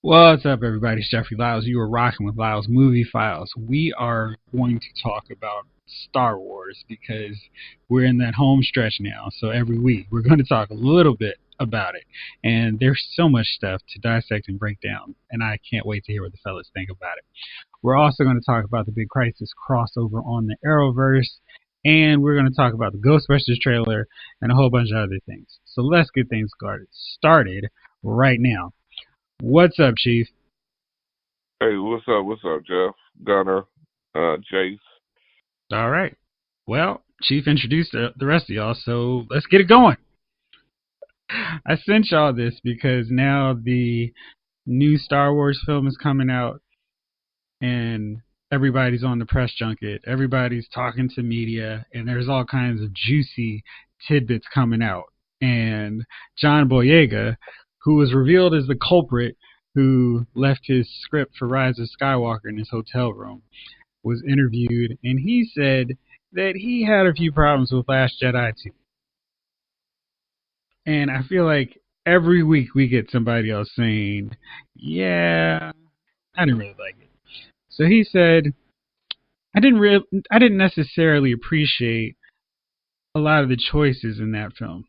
What's up, everybody? It's Jeffrey Lyles. You are rocking with Lyles Movie Files. We are going to talk about Star Wars because we're in that home stretch now. So every week we're going to talk a little bit about it. And there's so much stuff to dissect and break down. And I can't wait to hear what the fellas think about it. We're also going to talk about the Big Crisis crossover on the Arrowverse. And we're going to talk about the Ghostbusters trailer and a whole bunch of other things. So let's get things started right now. What's up, Chief? Hey, what's up, Jeff? Gunner, Jace. All right. Well, Chief introduced the rest of y'all, so let's get it going. I sent y'all this because now the new Star Wars film is coming out, and everybody's on the press junket. Everybody's talking to media, and there's all kinds of juicy tidbits coming out. And John Boyega, who was revealed as the culprit who left his script for Rise of Skywalker in his hotel room, was interviewed, and he said that he had a few problems with Last Jedi too. And I feel like every week we get somebody else saying, yeah, I didn't really like it. So he said, I didn't necessarily appreciate a lot of the choices in that film.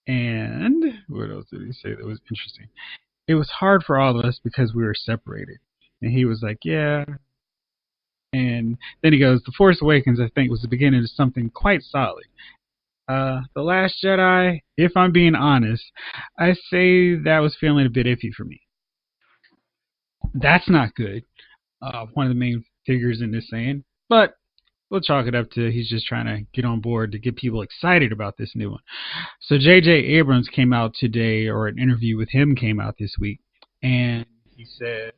And what else did he say that was interesting? It was hard for all of us because we were separated. And he was like, yeah. And then he goes, The Force Awakens, I think, was the beginning of something quite solid. The Last Jedi, if I'm being honest, I say that was feeling a bit iffy for me. That's not good. One of the main figures in this saying. But we'll chalk it up to he's just trying to get on board to get people excited about this new one. So J.J. Abrams came out today, or an interview with him came out this week, and he said,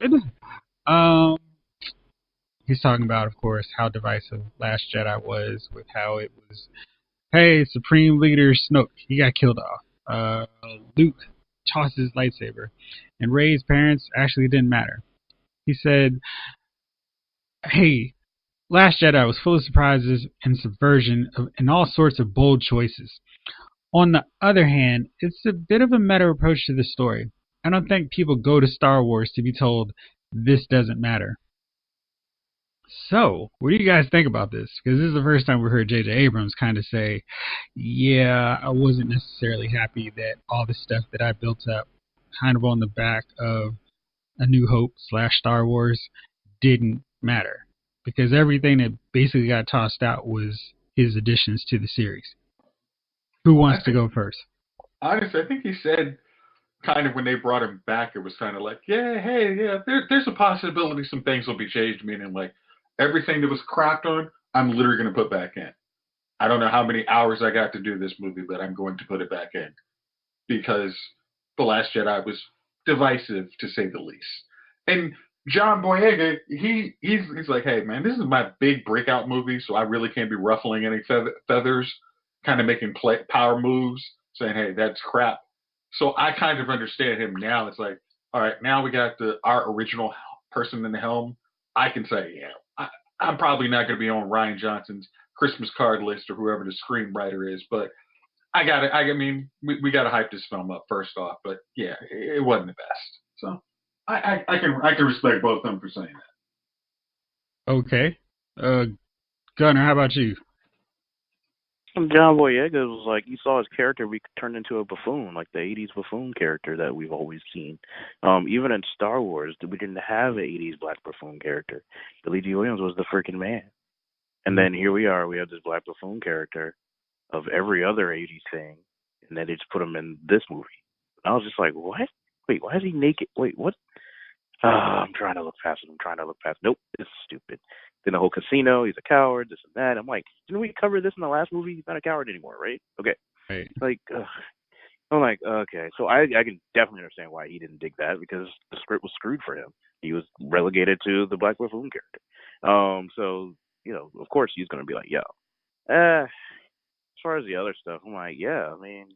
he's talking about, of course, how divisive Last Jedi was, with how it was, hey, Supreme Leader Snoke, he got killed off. Luke tossed his lightsaber, and Rey's parents actually didn't matter. He said, hey, Last Jedi was full of surprises and subversion and all sorts of bold choices. On the other hand, it's a bit of a meta approach to the story. I don't think people go to Star Wars to be told this doesn't matter. So, what do you guys think about this? Because this is the first time we heard J.J. Abrams kind of say, yeah, I wasn't necessarily happy that all the stuff that I built up kind of on the back of A New Hope / Star Wars didn't matter. Because everything that basically got tossed out was his additions to the series. Who wants to go first? Honestly, I think he said kind of when they brought him back, it was kind of like, there's a possibility some things will be changed, meaning like everything that was crapped on, I'm literally going to put back in. I don't know how many hours I got to do this movie, but I'm going to put it back in because The Last Jedi was divisive, to say the least. And John Boyega, he's like, hey, man, this is my big breakout movie, so I really can't be ruffling any feathers, kind of making power moves, saying, hey, that's crap. So I kind of understand him now. It's like, all right, now we got our original person in the helm. I can say, yeah, I'm probably not going to be on Rian Johnson's Christmas card list or whoever the screenwriter is, but I got it. I mean, we got to hype this film up first off, but yeah, it wasn't the best. So I can respect both of them for saying that. Okay, Gunnar, how about you? John Boyega was like, you saw his character be turned into a buffoon, like the 80s buffoon character that we've always seen. Even in Star Wars, we didn't have an 80s black buffoon character. Billy D. Williams was the freaking man. And then here we are, we have this black buffoon character of every other 80s thing, and then they just put him in this movie. And I was just like, what? Wait, why is he naked? Wait, what? I'm trying to look past it. Nope, this is stupid. Then the whole casino, he's a coward, this and that. I'm like, didn't we cover this in the last movie? He's not a coward anymore, right? Okay. Right. Like, I'm like, okay. So I can definitely understand why he didn't dig that, because the script was screwed for him. He was relegated to the Black Buffoon character. So, of course he's going to be like, yo. As far as the other stuff, I'm like, yeah, I mean,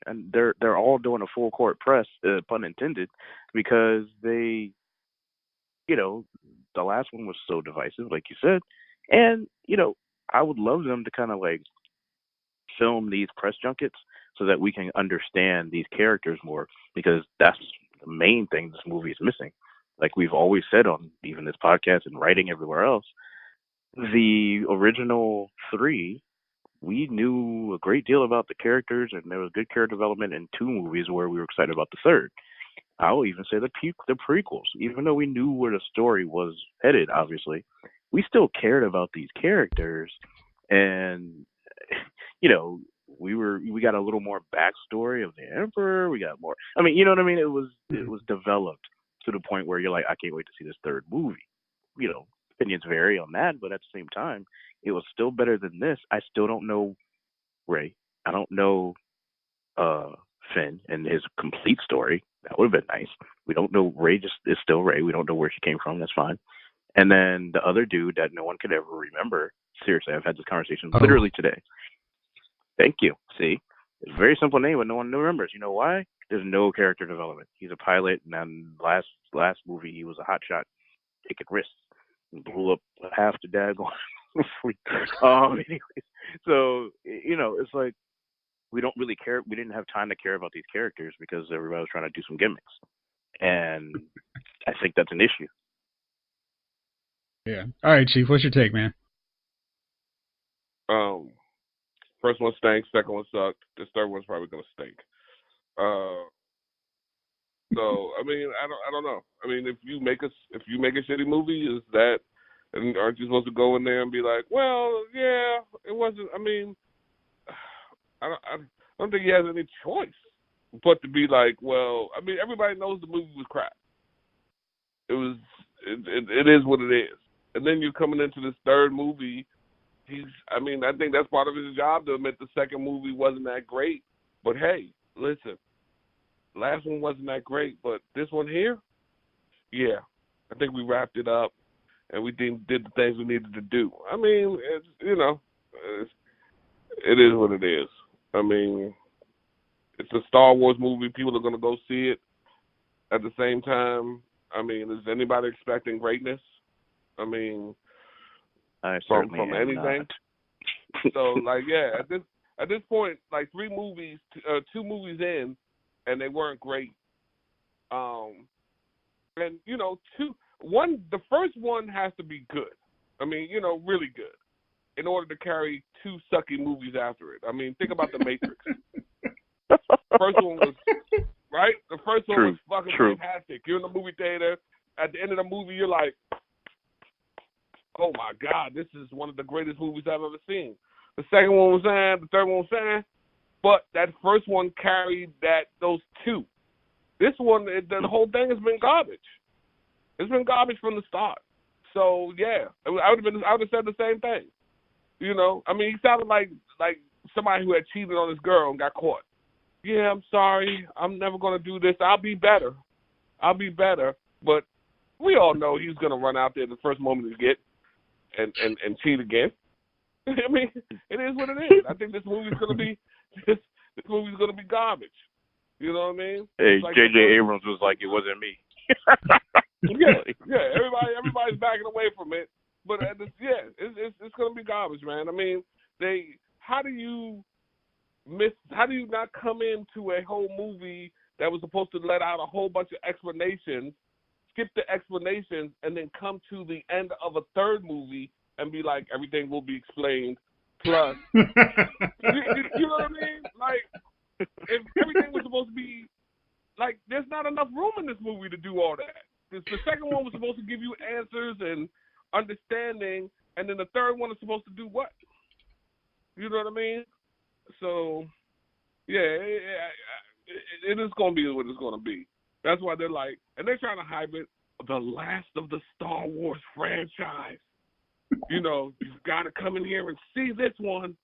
and they're all doing a full court press, pun intended, because they, the last one was so divisive, like you said, and I would love them to kind of like film these press junkets so that we can understand these characters more, because that's the main thing this movie is missing. Like we've always said on even this podcast and writing everywhere else, the original three, we knew a great deal about the characters, and there was good character development in two movies where we were excited about the third. I will even say the prequels, even though we knew where the story was headed, obviously, we still cared about these characters, and we got a little more backstory of the Emperor. We got more. I mean, you know what I mean? It was developed to the point where you're like, I can't wait to see this third movie. Opinions vary on that, but at the same time, it was still better than this. I still don't know Rey. I don't know Finn and his complete story. That would have been nice. We don't know. Rey just is still Rey. We don't know where she came from. That's fine. And then the other dude that no one could ever remember. Seriously, I've had this conversation literally today. Thank you. See? It's a very simple name, but no one remembers. You know why? There's no character development. He's a pilot, and then last movie, he was a hotshot taking risks and blew up half the daggone fleet. Anyways, so, it's like we don't really care. We didn't have time to care about these characters because everybody was trying to do some gimmicks. And I think that's an issue. Yeah. All right, Chief, what's your take, man? First one stinks, second one sucked. This third one's probably gonna stink. So I mean, I don't know. I mean, if you make a shitty movie, is that, and aren't you supposed to go in there and be like, well, yeah, it wasn't. I mean, I don't think he has any choice but to be like, well, I mean, everybody knows the movie was crap. It is what it is. And then you're coming into this third movie. I think that's part of his job to admit the second movie wasn't that great. But hey, listen, last one wasn't that great, but this one here, yeah, I think we wrapped it up and we did the things we needed to do. I mean, it is what it is. I mean, it's a Star Wars movie. People are going to go see it. At the same time, I mean, is anybody expecting greatness? I mean, from anything. So, like, yeah, at this point, like 2 movies in, and they weren't great. And the first one has to be good. I mean, really good, in order to carry 2 sucky movies after it. I mean, think about The Matrix. First one was right. The first one was fucking fantastic. You're in the movie theater. At the end of the movie, you're like, oh my God, this is one of the greatest movies I've ever seen. The second one was the third one was but that first one carried those 2. This one, the whole thing has been garbage. It's been garbage from the start. So yeah, I would have said the same thing. I mean, he sounded like somebody who had cheated on his girl and got caught. Yeah, I'm sorry. I'm never gonna do this. I'll be better. But we all know he's gonna run out there the first moment he gets and cheat again. I mean, it is what it is. I think this movie's gonna be garbage. You know what I mean? Hey, like J.J. Abrams was like, it wasn't me. yeah. Everybody's backing away from it, but it's gonna be garbage, man. I mean, how do you not come into a whole movie that was supposed to let out a whole bunch of explanations, skip the explanations, and then come to the end of a third movie and be like, everything will be explained, plus, you know what I mean? Like, if everything was supposed to be, like, there's not enough room in this movie to do all that. The second one was supposed to give you answers and understanding, and then the third one is supposed to do what? You know what I mean? So, yeah, it is going to be what it's going to be. That's why they're like, and they're trying to hype it, the last of the Star Wars franchise. You've got to come in here and see this one.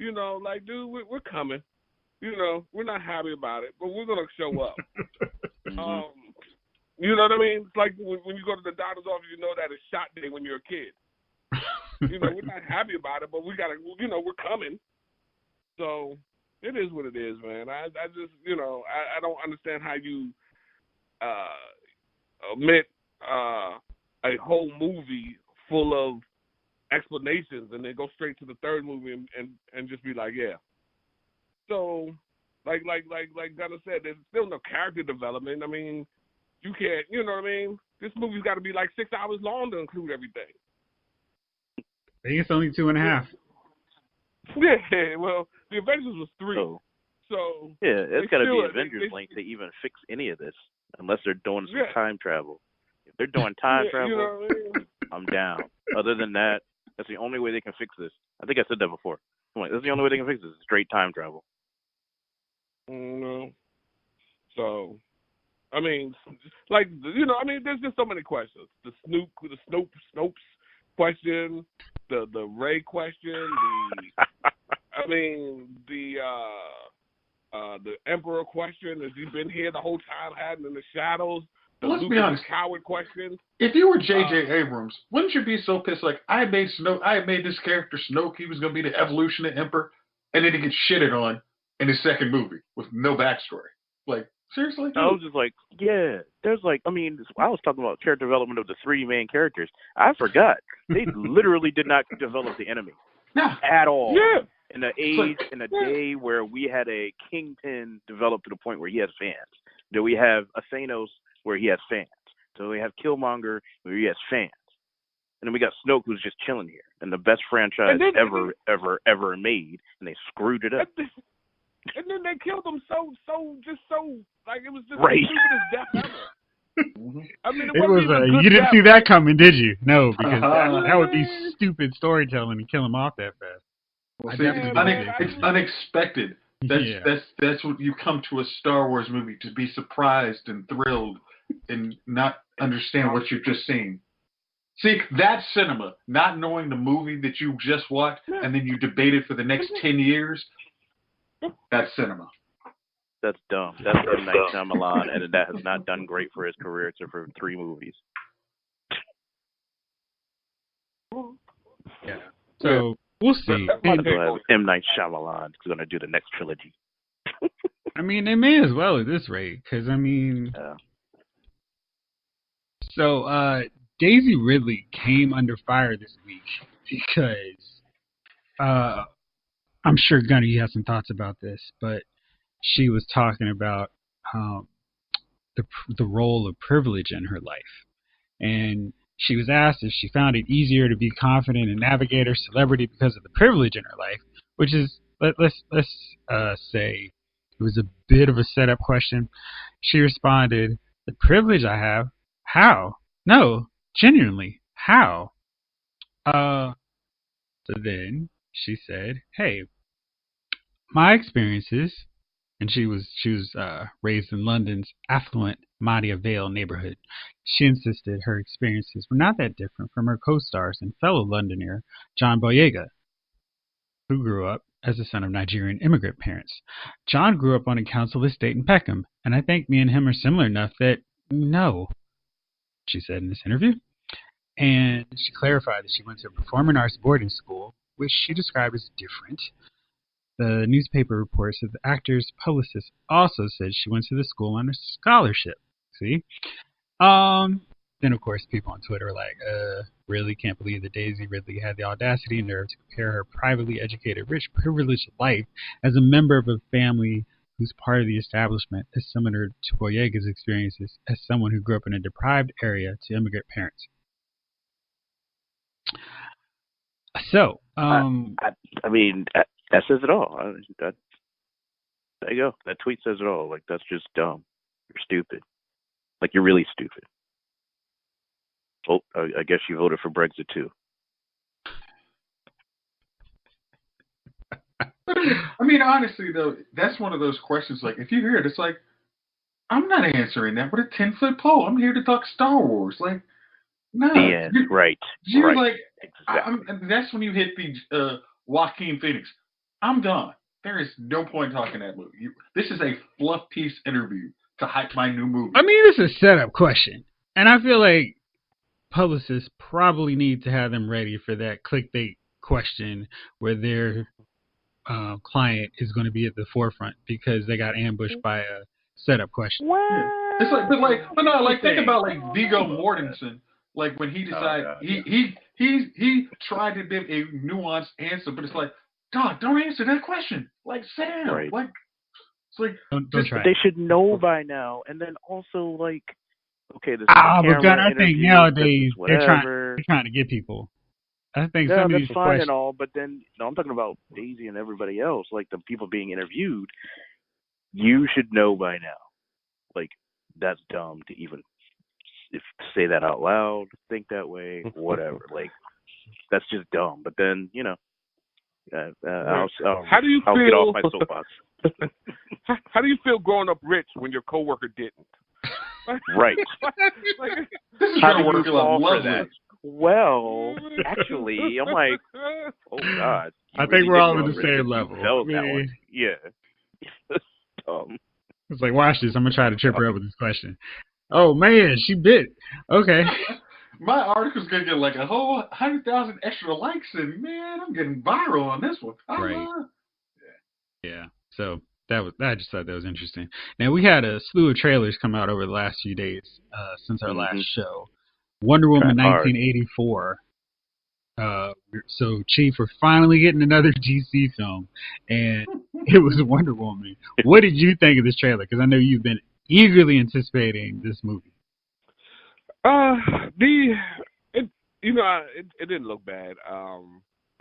Like, dude, we're coming. We're not happy about it, but we're going to show up. You know what I mean? It's like when you go to the doctor's office, that it's shot day when you're a kid. We're not happy about it, but we got to, we're coming. So it is what it is, man. I just, I don't understand how you omit a whole movie full of explanations and then go straight to the third movie and just be like, yeah. So like Gunnar said, there's still no character development. I mean, you can't, you know what I mean? This movie's got to be like 6 hours long to include everything. I think it's only 2.5. Yeah, well, the Avengers was 3. So yeah, it's got to be Avengers length to even fix any of this, unless they're doing some time travel. If they're doing time travel, you know what I mean? I'm down. Other than that, that's the only way they can fix this. I think I said that before. That's the only way they can fix this. Straight time travel. No. So, I mean, like, you know, I mean, there's just so many questions. The Snopes question, the Ray question, the Emperor question. Has he been here the whole time, hiding in the shadows? Let's be honest. Coward question. If you were J.J. Abrams, wouldn't you be so pissed? Like, I had made this character Snoke. He was going to be the evolution of Emperor, and then he gets shitted on in his second movie with no backstory. Like, seriously? I was just like, yeah. There's like, I mean, I was talking about character development of the 3 main characters. I forgot. They literally did not develop the enemy at all. Yeah. In the age, in a day where we had a Kingpin develop to the point where he has fans. Do we have a Thanos where he has fans? So we have Killmonger where he has fans. And then we got Snoke who's just chilling here. And the best franchise ever made. And they screwed it up. And then they killed him so, like, it was just right. the stupidest death ever. I mean, it was you didn't see that coming, did you? No, because that would be stupid storytelling to kill him off that fast. Well, see, it's unexpected. That's what you come to a Star Wars movie, to be surprised and thrilled and not understand what you've just seen. See, that's cinema. Not knowing the movie that you just watched and then you debate it for the next 10 years. That's cinema. That's dumb. That's M. Night Shyamalan, and that has not done great for his career except for 3 movies. Yeah. So we'll see. M. Night Shyamalan is going to do the next trilogy. I mean, they may as well at this rate, because I mean. So Daisy Ridley came under fire this week because I'm sure Gunnar, you have some thoughts about this, but she was talking about the role of privilege in her life, and she was asked if she found it easier to be confident and navigate her celebrity because of the privilege in her life, which is let's say it was a bit of a setup question. She responded, "The privilege I have, how? No, genuinely, how?" So then she said, "Hey, my experiences," and she was raised in London's affluent Maida Vale neighborhood. She insisted her experiences were not that different from her co-stars and fellow Londoner John Boyega, who grew up as the son of Nigerian immigrant parents. John grew up on a council estate in Peckham, and I think me and him are similar enough that no, she said in this interview. And she clarified that she went to a performing arts boarding school, which she described as different. The newspaper reports that the actor's publicist also said she went to the school on a scholarship. See? Then, of course, people on Twitter are like, really can't believe that Daisy Ridley had the audacity and nerve to compare her privately educated, rich, privileged life as a member of a family who's part of the establishment is similar to Boyega's experiences as someone who grew up in a deprived area to immigrant parents. So, I mean, that says it all. There you go. That tweet says it all. Like, that's just dumb. You're stupid. Like, you're really stupid. Oh, I guess you voted for Brexit too. I mean, honestly, though, that's one of those questions. Like, if you hear it, it's like, I'm not answering that with a 10-foot pole. I'm here to talk Star Wars. Like, no. The end. Right. You're right. like, exactly. That's when you hit the Joaquin Phoenix. I'm done. There is no point talking that movie. This is a fluff piece interview to hype my new movie. I mean, this is a setup question. And I feel like publicists probably need to have them ready for that clickbait question where their client is going to be at the forefront because they got ambushed by a setup question. Yeah. It's like, think about like Viggo Mortensen. Like when he decided he tried to give a nuanced answer, but it's like, God, don't answer that question. Like, sit down. Right. Like, like don't try. They should know by now. And then also, like, okay, this is Ah, a but God, camera I think interview. nowadays They're trying to get people. I think Yeah, some of that's these fine questions. and all, but then no, I'm talking about Daisy and everybody else, like the people being interviewed. You should know by now. Like, that's dumb to even say that out loud, think that way, whatever. Like, that's just dumb. But then, I'll how do you I'll feel, get off my soapbox. How do you feel growing up rich when your coworker didn't? Right. Like, this is How gonna do you work fall for lovely. that? Well, actually, I'm like, oh God. I think we're all on the same level. Felt that one. Yeah. Dumb. It's like, watch this. I'm gonna try to trip her up with this question. Oh man, she bit. Okay. My article's gonna get like a whole 100,000 extra likes, and man, I'm getting viral on this one. Right. Yeah. So I just thought that was interesting. Now we had a slew of trailers come out over the last few days since our last show. Wonder Woman 1984. So Chief, we're finally getting another DC film, and it was Wonder Woman. What did you think of this trailer? Because I know you've been eagerly anticipating this movie. It didn't look bad.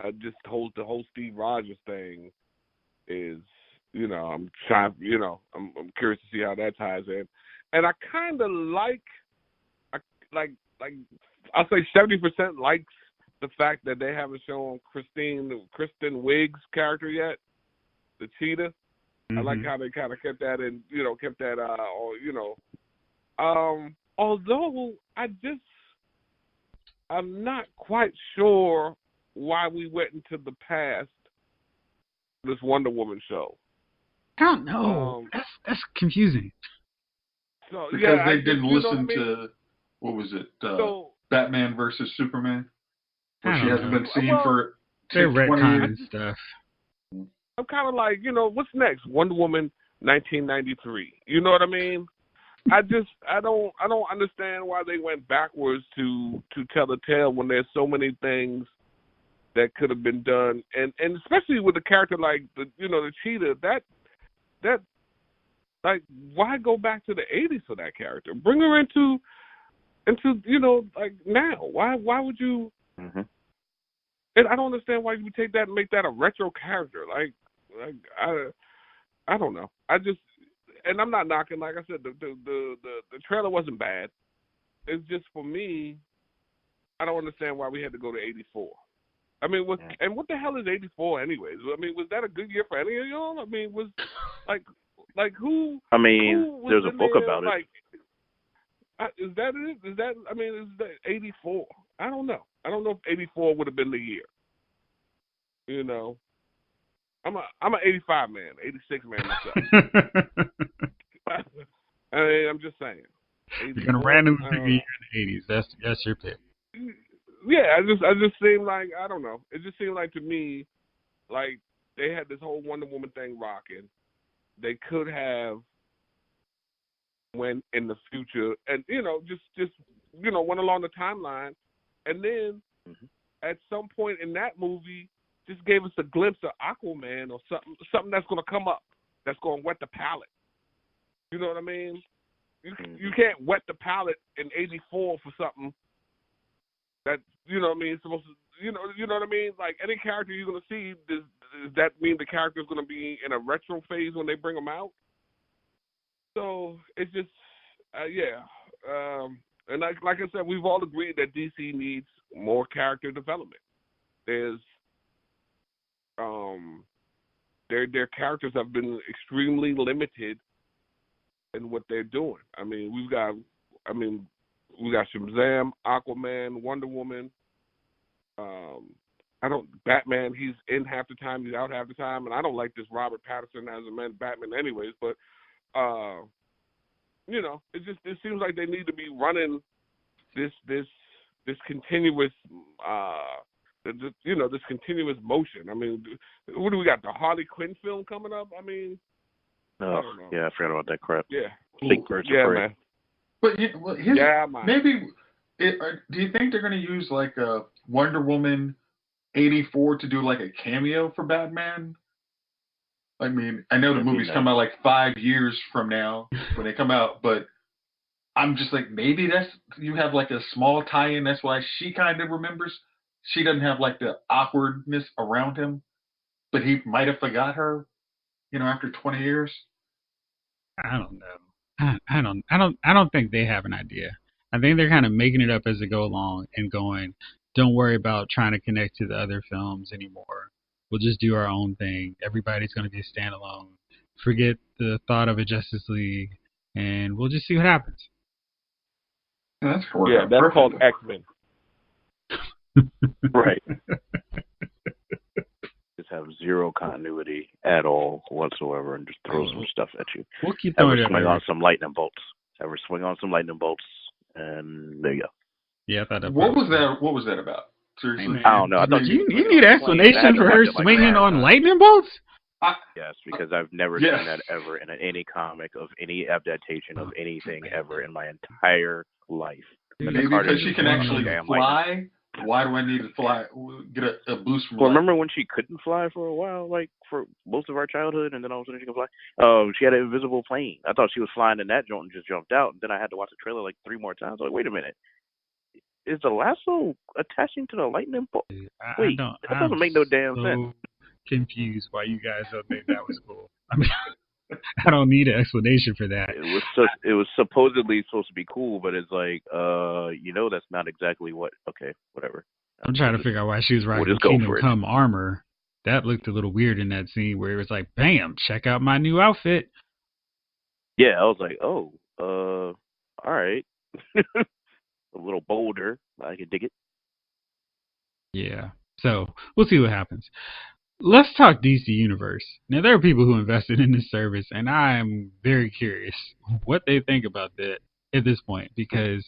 The whole Steve Rogers thing is, I'm trying, I'm curious to see how that ties in, and I kind of like I'll say 70% likes the fact that they haven't shown Kristen Wiig's character yet, the cheetah. I like how they kind of kept that in, kept that, although I'm not quite sure why we went into the past this Wonder Woman show. I don't know. That's confusing. So, because they didn't listen to, what was it, Batman versus Superman? Where she hasn't been seen for they're 20 retconning years. stuff. I'm kind of like, what's next? Wonder Woman 1993. You know what I mean? I don't understand why they went backwards to tell the tale when there's so many things that could have been done, and especially with a character like the cheetah. That like, why go back to the 80s for that character? Bring her into like now. Why would you? Mm-hmm. And I don't understand why you would take that and make that a retro character. Like I don't know. And I'm not knocking. Like I said, the trailer wasn't bad. It's just, for me, I don't understand why we had to go to 84. I mean, what the hell is 84 anyways? I mean, was that a good year for any of y'all? I mean, was like who? I mean, who there's a book about it. Is that it? Is that 84? I don't know. I don't know if 84 would have been the year. I'm an 85 man, 86 man myself. I mean, I'm just saying. You're gonna randomly pick a year in the 80s. That's your pick. Yeah, I just seemed like, I don't know. It just seemed like, to me, like they had this whole Wonder Woman thing rocking. They could have went in the future and just went along the timeline, and then at some point in that movie just gave us a glimpse of Aquaman or something that's going to come up, that's going to wet the palate. You know what I mean? You can't wet the palate in 84 for something that, supposed to, you know what I mean? Like, any character you're going to see, does that mean the character's going to be in a retro phase when they bring them out? So it's just, and like I said, we've all agreed that DC needs more character development. There's, their characters have been extremely limited in what they're doing. I mean, we got Shazam, Aquaman, Wonder Woman. Batman, he's in half the time, he's out half the time, and I don't like this Robert Pattinson as a Batman anyways, but it seems like they need to be running this continuous this continuous motion. I mean, what do we got? The Harley Quinn film coming up? I mean, I don't know. Yeah, I forgot about that crap. Yeah. Big birds yeah, of prey. man. But maybe do you think they're going to use like a Wonder Woman 84 to do like a cameo for Batman? I mean, I know the movies come out like 5 years from now when they come out, but I'm just like, maybe you have like a small tie-in. That's why she kind of remembers. She doesn't have like the awkwardness around him, but he might have forgot her, after 20 years. I don't know. I don't think they have an idea. I think they're kind of making it up as they go along and going, don't worry about trying to connect to the other films anymore. We'll just do our own thing. Everybody's going to be a standalone. Forget the thought of a Justice League, and we'll just see what happens. Yeah, that's cool. Yeah, that's called X-Men. Right. Just have zero continuity at all whatsoever, and just throw some stuff at you. We'll keep throwing it. Swing on some lightning bolts. Swing on some lightning bolts, and there you go. Yeah, I thought that. What was that about? Seriously, hey, I don't know. I thought you need an explanation for her swinging on lightning bolts. Yes, because I've never seen that ever in any comic of any adaptation of anything ever in my entire life. Maybe because she can actually fly. Why do I need to fly? Get a boost from? Well, remember when she couldn't fly for a while, like for most of our childhood, and then all of a sudden she can fly? Oh, she had an invisible plane. I thought she was flying in that joint and just jumped out. And then I had to watch the trailer like 3 more times. Like, wait a minute. Is the lasso attaching to the lightning bolt? Wait, that doesn't make no damn sense. Confused why you guys don't think that was cool. I mean, I don't need an explanation for that. It was supposedly supposed to be cool, but it's like, that's not exactly what. Okay, whatever. I'm trying to figure out why she was riding Kingdom Come armor. That looked a little weird in that scene where it was like, bam, check out my new outfit. Yeah, I was like, oh, all right. A little bolder. I can dig it. Yeah. So we'll see what happens. Let's talk DC Universe. Now, there are people who invested in this service, and I'm very curious what they think about that at this point, because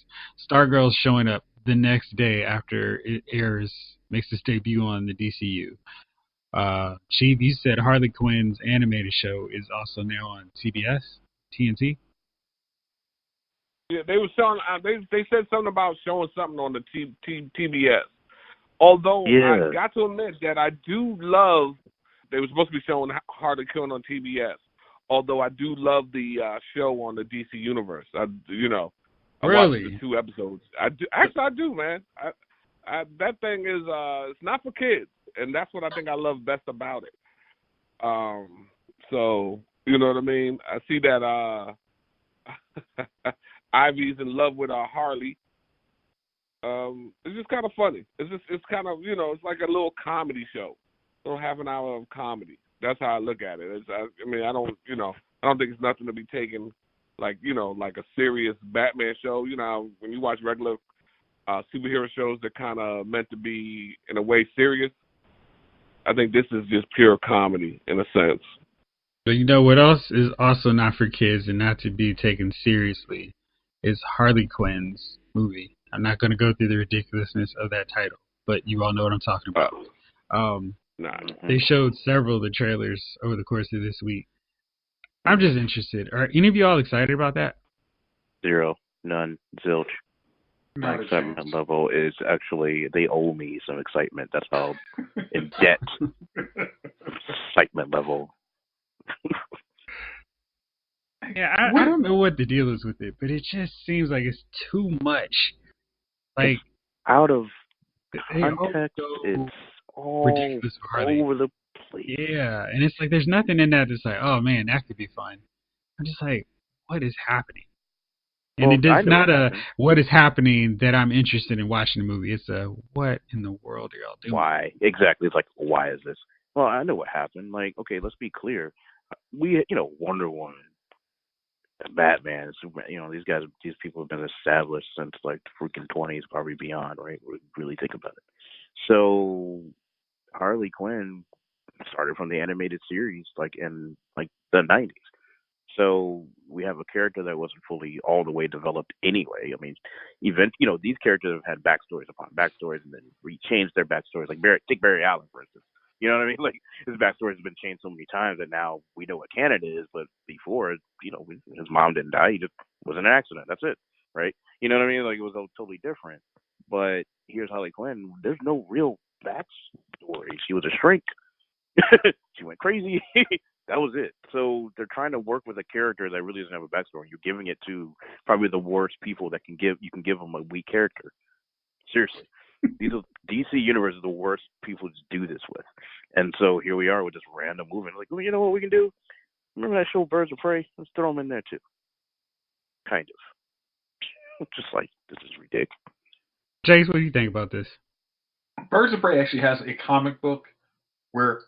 Stargirl's showing up the next day after it airs, makes its debut on the DCU. Chief, you said Harley Quinn's animated show is also now on CBS, TNT. Yeah, they were showing. They said something about showing something on the TBS. Although I got to admit that I do love, they were supposed to be showing Harley Quinn on TBS. Although I do love the show on the DC Universe. I really? watched the 2 episodes. I do, man. That thing is it's not for kids, and that's what I think I love best about it. So you know what I mean. I see that Ivy's in love with Harley. It's just kind of funny. It's kind of, it's like a little comedy show, a little half an hour of comedy. That's how I look at it. I don't think it's nothing to be taken like a serious Batman show. When you watch regular superhero shows, they're kind of meant to be in a way serious. I think this is just pure comedy in a sense. But you know what else is also not for kids and not to be taken seriously is Harley Quinn's movie. I'm not going to go through the ridiculousness of that title, but you all know what I'm talking about. They showed several of the trailers over the course of this week. I'm just interested. Are any of you all excited about that? Zero. None. Zilch. My excitement level is actually, they owe me some excitement. That's how in debt. Excitement level. Yeah, I don't know what the deal is with it, but it just seems like it's too much. Like, it's out of context, it's all ridiculous over the place. Yeah, and it's like there's nothing in that that's like, oh man, that could be fun. I'm just like, what is happening? And it's not what is happening that I'm interested in watching the movie. It's a what in the world are y'all doing? Why? Exactly. It's like, why is this? Well, I know what happened. Like, okay, let's be clear. We, Wonder Woman, Batman, Superman, these people have been established since like the freaking 20s, probably beyond, right? Really think about it. So Harley Quinn started from the animated series, like in like the 90s. So we have a character that wasn't fully all the way developed anyway. I mean, these characters have had backstories upon backstories, and then changed their backstories. Like take Barry Allen, for instance. You know what I mean? Like, his backstory has been changed so many times that now we know what Canada is, but before, his mom didn't die. He just was in an accident. That's it, right? You know what I mean? Like, it was totally different. But here's Harley Quinn. There's no real backstory. She was a shrink. She went crazy. That was it. So they're trying to work with a character that really doesn't have a backstory. You're giving it to probably the worst people that you can give them a weak character. Seriously. DC Universe is the worst people to do this with. And so here we are with this random movie. Like, well, you know what we can do? Remember that show Birds of Prey? Let's throw them in there too. Kind of. Just like, this is ridiculous. Jace, what do you think about this? Birds of Prey actually has a comic book where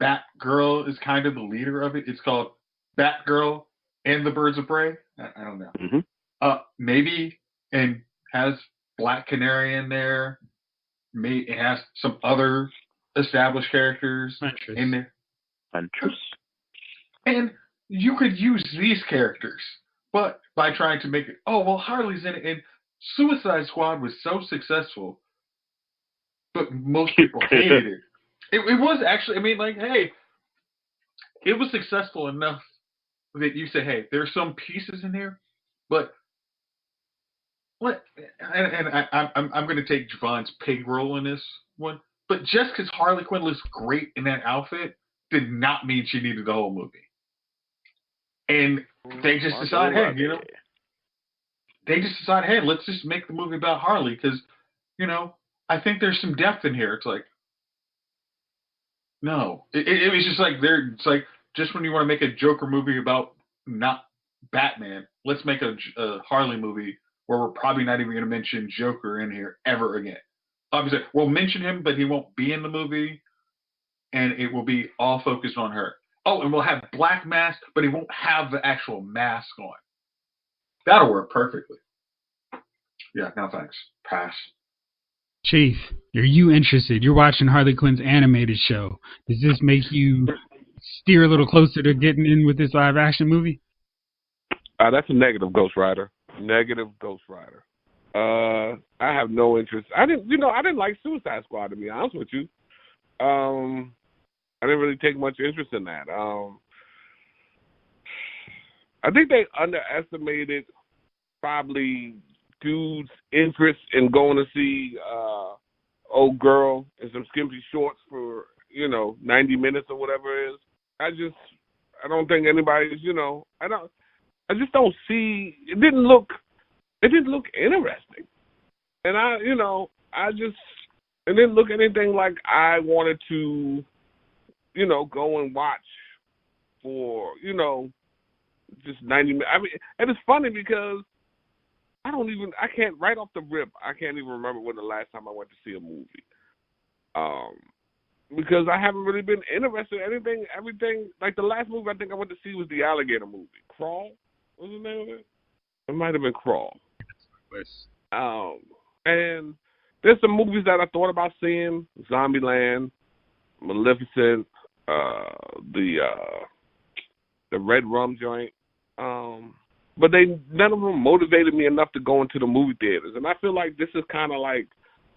Batgirl is kind of the leader of it. It's called Batgirl and the Birds of Prey. I don't know. Mm-hmm. Maybe, and has Black Canary in there. It has some other established characters in there. Huntress. And you could use these characters, but by trying to make it, oh, well, Harley's in it, and Suicide Squad was so successful, but most people hated it. It was actually, I mean, like, hey, it was successful enough that you say, hey, there's some pieces in here, but what? And I'm going to take Javon's pig role in this one, but just because Harley Quinn looks great in that outfit did not mean she needed the whole movie. And they just decided, hey, you know, hey, let's just make the movie about Harley because, you know, I think there's some depth in here. It's like, no, it was just like it's like just when you want to make a Joker movie about not Batman, let's make a Harley movie where we're probably not even going to mention Joker in here ever again. Obviously, we'll mention him, but he won't be in the movie, and it will be all focused on her. Oh, and we'll have Black Mask, but he won't have the actual mask on. That'll work perfectly. Yeah, no thanks. Pass. Chief, are you interested? You're watching Harley Quinn's animated show. Does this make you steer a little closer to getting in with this live action movie? That's a negative, Ghost Rider. Negative, Ghost Rider. I have no interest. I didn't like Suicide Squad, to be honest with you. I didn't really take much interest in that. I think they underestimated probably dude's interest in going to see old girl in some skimpy shorts for 90 minutes or whatever it is. I don't think anybody's I just don't see. It didn't look interesting, and it didn't look anything like I wanted to go and watch for just 90 minutes. I mean, and it's funny because I can't right off the rip. I can't even remember when the last time I went to see a movie. Because I haven't really been interested in everything. Like the last movie I think I went to see was the alligator movie. Crawl? What was the name of it? It might have been Crawl. And there's some movies that I thought about seeing. Zombieland, Maleficent, the Red Rum joint. But none of them motivated me enough to go into the movie theaters. And I feel like this is kind of like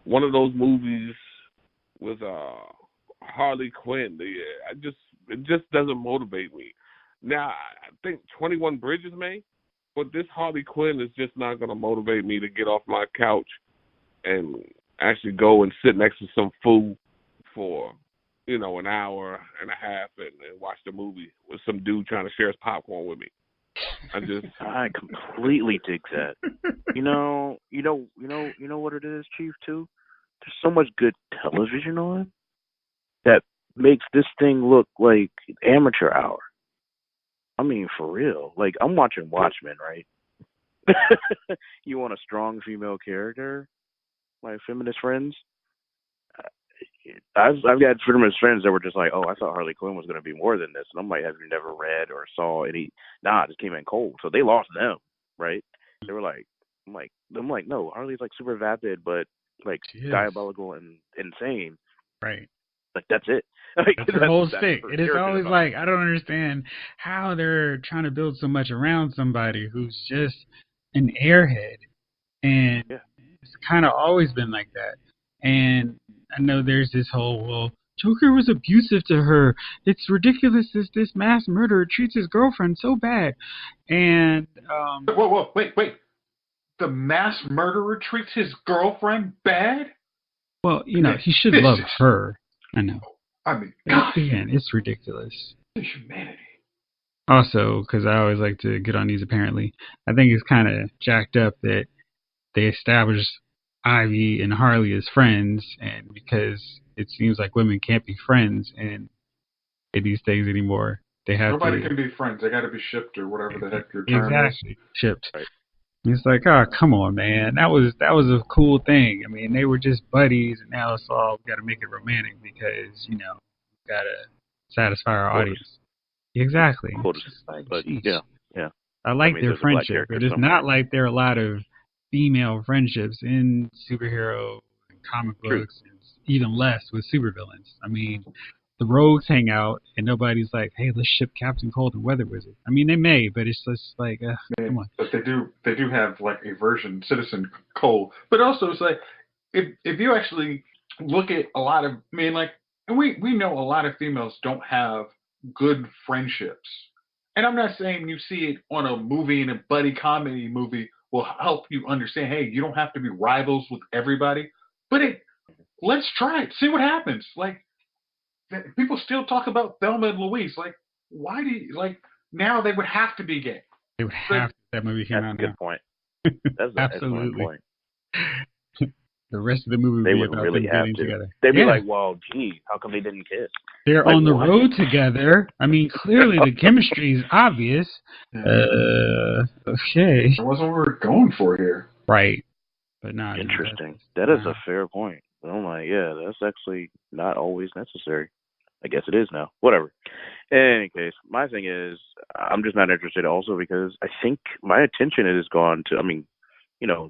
one of those movies with Harley Quinn. It just doesn't motivate me. Now, I think 21 Bridges may, but this Harley Quinn is just not going to motivate me to get off my couch and actually go and sit next to some fool for, an hour and a half and watch the movie with some dude trying to share his popcorn with me. I completely dig that. You know what it is, Chief, too? There's so much good television on that makes this thing look like amateur hour. I mean, for real. Like, I'm watching Watchmen, right? You want a strong female character? My feminist friends? I've got feminist friends that were just like, oh, I thought Harley Quinn was going to be more than this. And I'm like, have you never read or saw any? Nah, it just came in cold. So they lost them, right? They were like, I'm like, no, Harley's like super vapid, but like diabolical and insane. Right. Like, that's it. Like, that's her whole stick. It is always like, I don't understand how they're trying to build so much around somebody who's just an airhead. And it's kind of always been like that. And I know there's this whole, well, Joker was abusive to her. It's ridiculous that this mass murderer treats his girlfriend so bad. And, Whoa, wait. The mass murderer treats his girlfriend bad? Well, he should love her. I know. I mean, again, it's ridiculous. Humanity. Also, because I always like to get on these, apparently, I think it's kind of jacked up that they established Ivy and Harley as friends, and because it seems like women can't be friends in these things anymore, they have Nobody to can be friends. They got to be shipped or whatever the heck your term is. exactly shipped. Right. It's like, oh, come on, man, that was a cool thing. I mean, they were just buddies, and now it's all got to make it romantic because we gotta satisfy our audience. Exactly. Quotas. It's just like, But geez. yeah. I like their there's a black friendship, character but it's somewhere. not like there are a lot of female friendships in superhero and comic True. books, and even less with supervillains. I mean, the rogues hang out, and nobody's like, "Hey, let's ship Captain Cold and Weather Wizard." I mean, they may, but it's just like, come on. But they do have like a version, Citizen Cole. But also, it's like if you actually look at a lot of, and we know a lot of females don't have good friendships. And I'm not saying you see it on a movie, and a buddy comedy movie will help you understand, hey, you don't have to be rivals with everybody. But let's try it, see what happens. Like, people still talk about Thelma and Louise. Like, why do you, now they would have to be gay. They would have that movie came That's out a good now. point. That's an excellent Absolutely. point. The rest of the movie They would would be about really them have getting to. together. They'd be like, well, gee, how come they didn't kiss? They're like, on the what? road together. I mean, clearly the chemistry is obvious. Okay. That wasn't what we were going for here. Right. But not Interesting. That is a fair point. I'm like, yeah, that's actually not always necessary. I guess it is now. Whatever. In any case, my thing is, I'm just not interested also because I think my attention has gone to,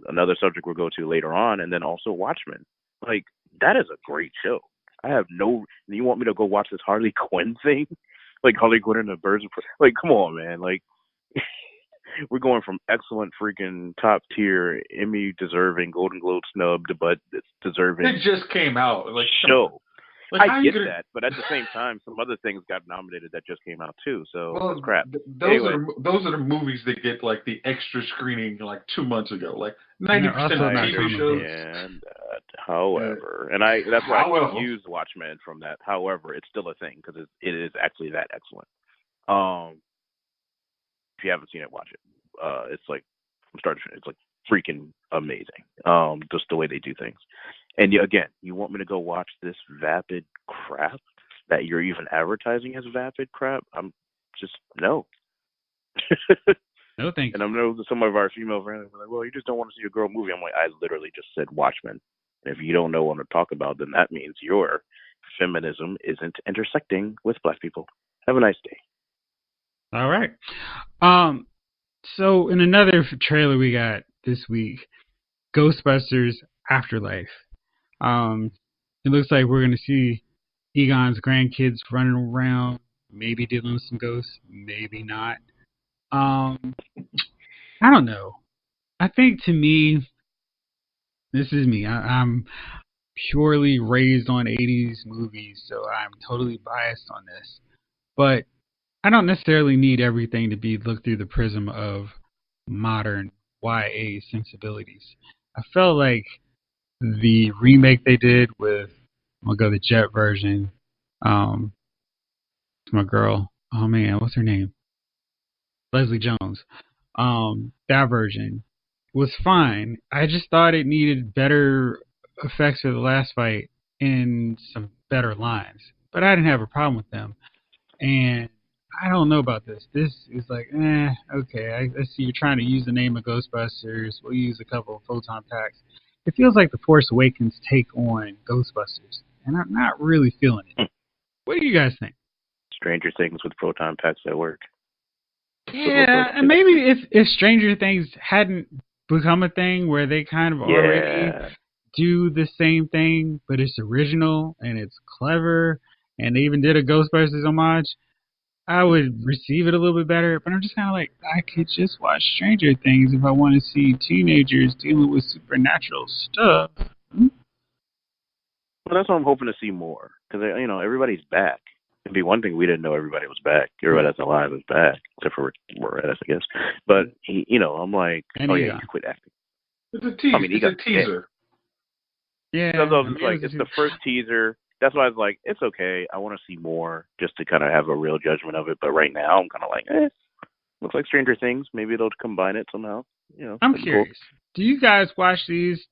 another subject we'll go to later on, and then also Watchmen. Like, that is a great show. You want me to go watch this Harley Quinn thing? Like, Harley Quinn and the Birds of Prey? Like, come on, man. Like, we're going from excellent freaking top tier, Emmy deserving, Golden Globe snubbed, but it's deserving. It just came out. Show. Like, I get that, but at the same time, some other things got nominated that just came out too. So that's crap. Those are the movies that get like the extra screening like 2 months ago. Like 90% of TV shows. And however, and that's why I confused Watchmen from that. However, it's still a thing because it is actually that excellent. If you haven't seen it, watch it. It's like from start to finish, it's like freaking amazing. Just the way they do things. And again, you want me to go watch this vapid crap that you're even advertising as vapid crap? I'm just no. No thanks. And I know some of our female friends are like, well, you just don't want to see a girl movie. I'm like, I literally just said Watchmen. And if you don't know what to talk about, then that means your feminism isn't intersecting with black people. Have a nice day. All right. So in another trailer we got this week, Ghostbusters Afterlife. It looks like we're going to see Egon's grandkids running around, maybe dealing with some ghosts, maybe not. I don't know. I think to me, this is me. I'm purely raised on 80s movies, so I'm totally biased on this. But I don't necessarily need everything to be looked through the prism of modern YA sensibilities. I felt like the remake they did with, I'll go the Jet version. My girl. Oh man, what's her name? Leslie Jones. That version was fine. I just thought it needed better effects for the last fight and some better lines. But I didn't have a problem with them. And I don't know about this. This is like, okay. I see you're trying to use the name of Ghostbusters. We'll use a couple of photon packs. It feels like The Force Awakens take on Ghostbusters, and I'm not really feeling it. What do you guys think? Stranger Things with proton packs at work. Yeah, and maybe if Stranger Things hadn't become a thing where they kind of already do the same thing, but it's original and it's clever, and they even did a Ghostbusters homage, I would receive it a little bit better. But I'm just kind of like, I could just watch Stranger Things if I want to see teenagers dealing with supernatural stuff. Well, that's what I'm hoping to see more, because everybody's back. It'd be one thing we didn't know everybody was back. Everybody that's alive is back, except for Moranis, I guess. But I'm like, and he quit acting. It's a teaser. Yeah, it's the first teaser. that's why I was like, it's okay. I want to see more just to kind of have a real judgment of it. But right now, I'm kind of like, looks like Stranger Things. Maybe they'll combine it somehow. I'm curious. Cool. Do you guys watch these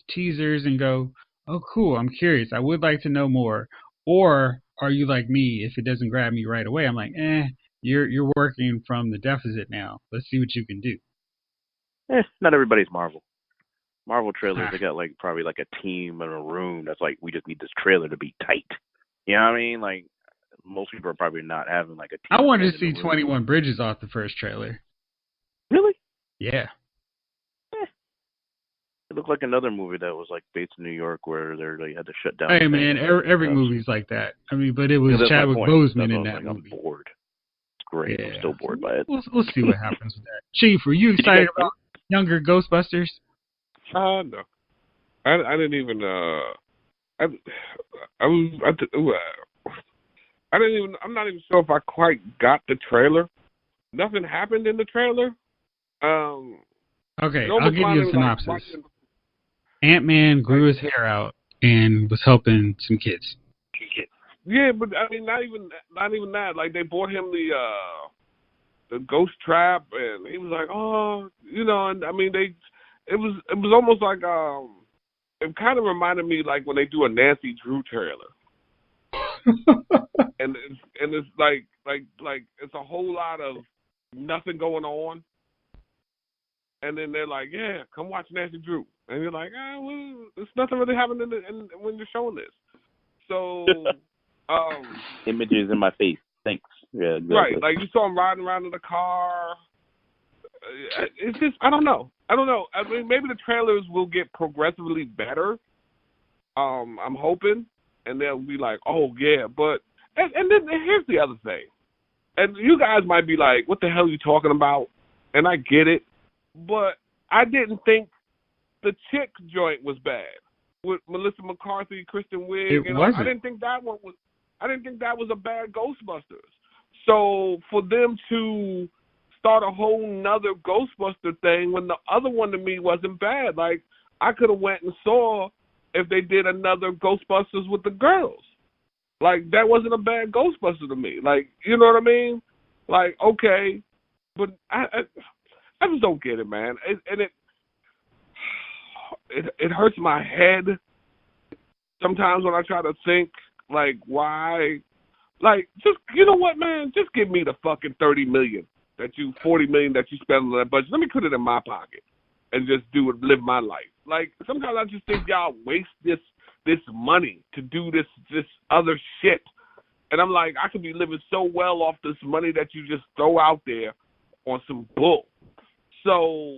teasers and go, oh, cool, I'm curious. I would like to know more. Or are you like me? If it doesn't grab me right away, I'm like, you're working from the deficit now. Let's see what you can do. Not everybody's Marvel. Marvel trailers, they got probably a team in a room that's like, we just need this trailer to be tight. You know what I mean? Like, most people are probably not having a team. I wanted to see 21 Bridges off the first trailer. Really? Yeah. It looked like another movie that was based in New York where they had to shut down. Hey man, every movie's like that. I mean, but it was Chadwick Boseman in that movie. I'm bored. It's great. Yeah. I'm still bored by it. We'll see what happens with that. Chief, were you excited about younger Ghostbusters? No, I didn't even. I didn't even. I'm not even sure if I quite got the trailer. Nothing happened in the trailer. Okay, I'll give you a synopsis. Ant-Man grew his hair out and was helping some kids. Yeah, but I mean, not even that. They bought him the ghost trap, and he was like, oh, and I mean, it was almost like it kind of reminded me when they do a Nancy Drew trailer, and it's like it's a whole lot of nothing going on, and then they're like, yeah, come watch Nancy Drew, and you're like, well, there's nothing really happening when you're showing this, so images in my face, thanks. Yeah, exactly. Right, you saw him riding around in the car. It's just, I don't know. I mean, maybe the trailers will get progressively better. I'm hoping, and they'll be like, oh yeah, but and then here's the other thing, and you guys might be like, what the hell are you talking about? And I get it, but I didn't think the chick joint was bad with Melissa McCarthy, Kristen Wiig. It wasn't. I didn't think that was a bad Ghostbusters. So for them to start a whole nother Ghostbuster thing when the other one to me wasn't bad. I could have went and saw if they did another Ghostbusters with the girls. That wasn't a bad Ghostbuster to me. You know what I mean? Okay, but I just don't get it, man. It hurts my head sometimes when I try to think why. Just, you know what, man? Just give me the fucking $40 million that you spend on that budget. Let me put it in my pocket and just live my life. Sometimes I just think y'all waste this money to do this other shit. And I'm like, I could be living so well off this money that you just throw out there on some bull. So,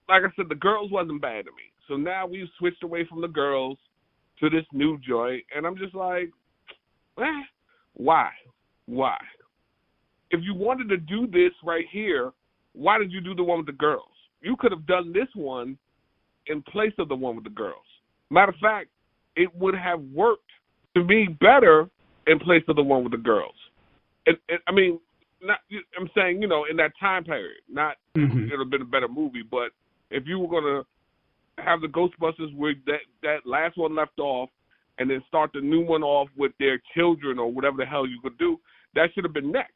like I said, the girls wasn't bad to me. So now we've switched away from the girls to this new joint. And I'm just like, why? If you wanted to do this right here, why did you do the one with the girls? You could have done this one in place of the one with the girls. Matter of fact, it would have worked to me better in place of the one with the girls. I mean, I'm saying, in that time period, not it would have been a better movie, but if you were going to have the Ghostbusters where that last one left off, and then start the new one off with their children or whatever the hell you could do, that should have been next.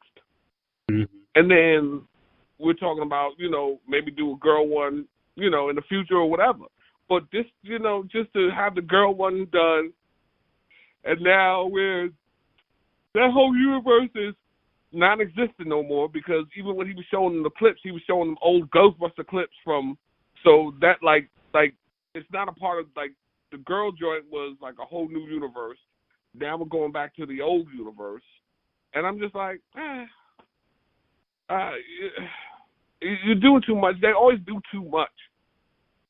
Mm-hmm. And then we're talking about, maybe do a girl one, in the future or whatever. But this, just to have the girl one done, and now that whole universe is non-existent no more, because even when he was showing them the clips, he was showing them old Ghostbuster clips so that it's not a part of the girl joint was a whole new universe. Now we're going back to the old universe. And I'm just like, you're doing too much. They always do too much.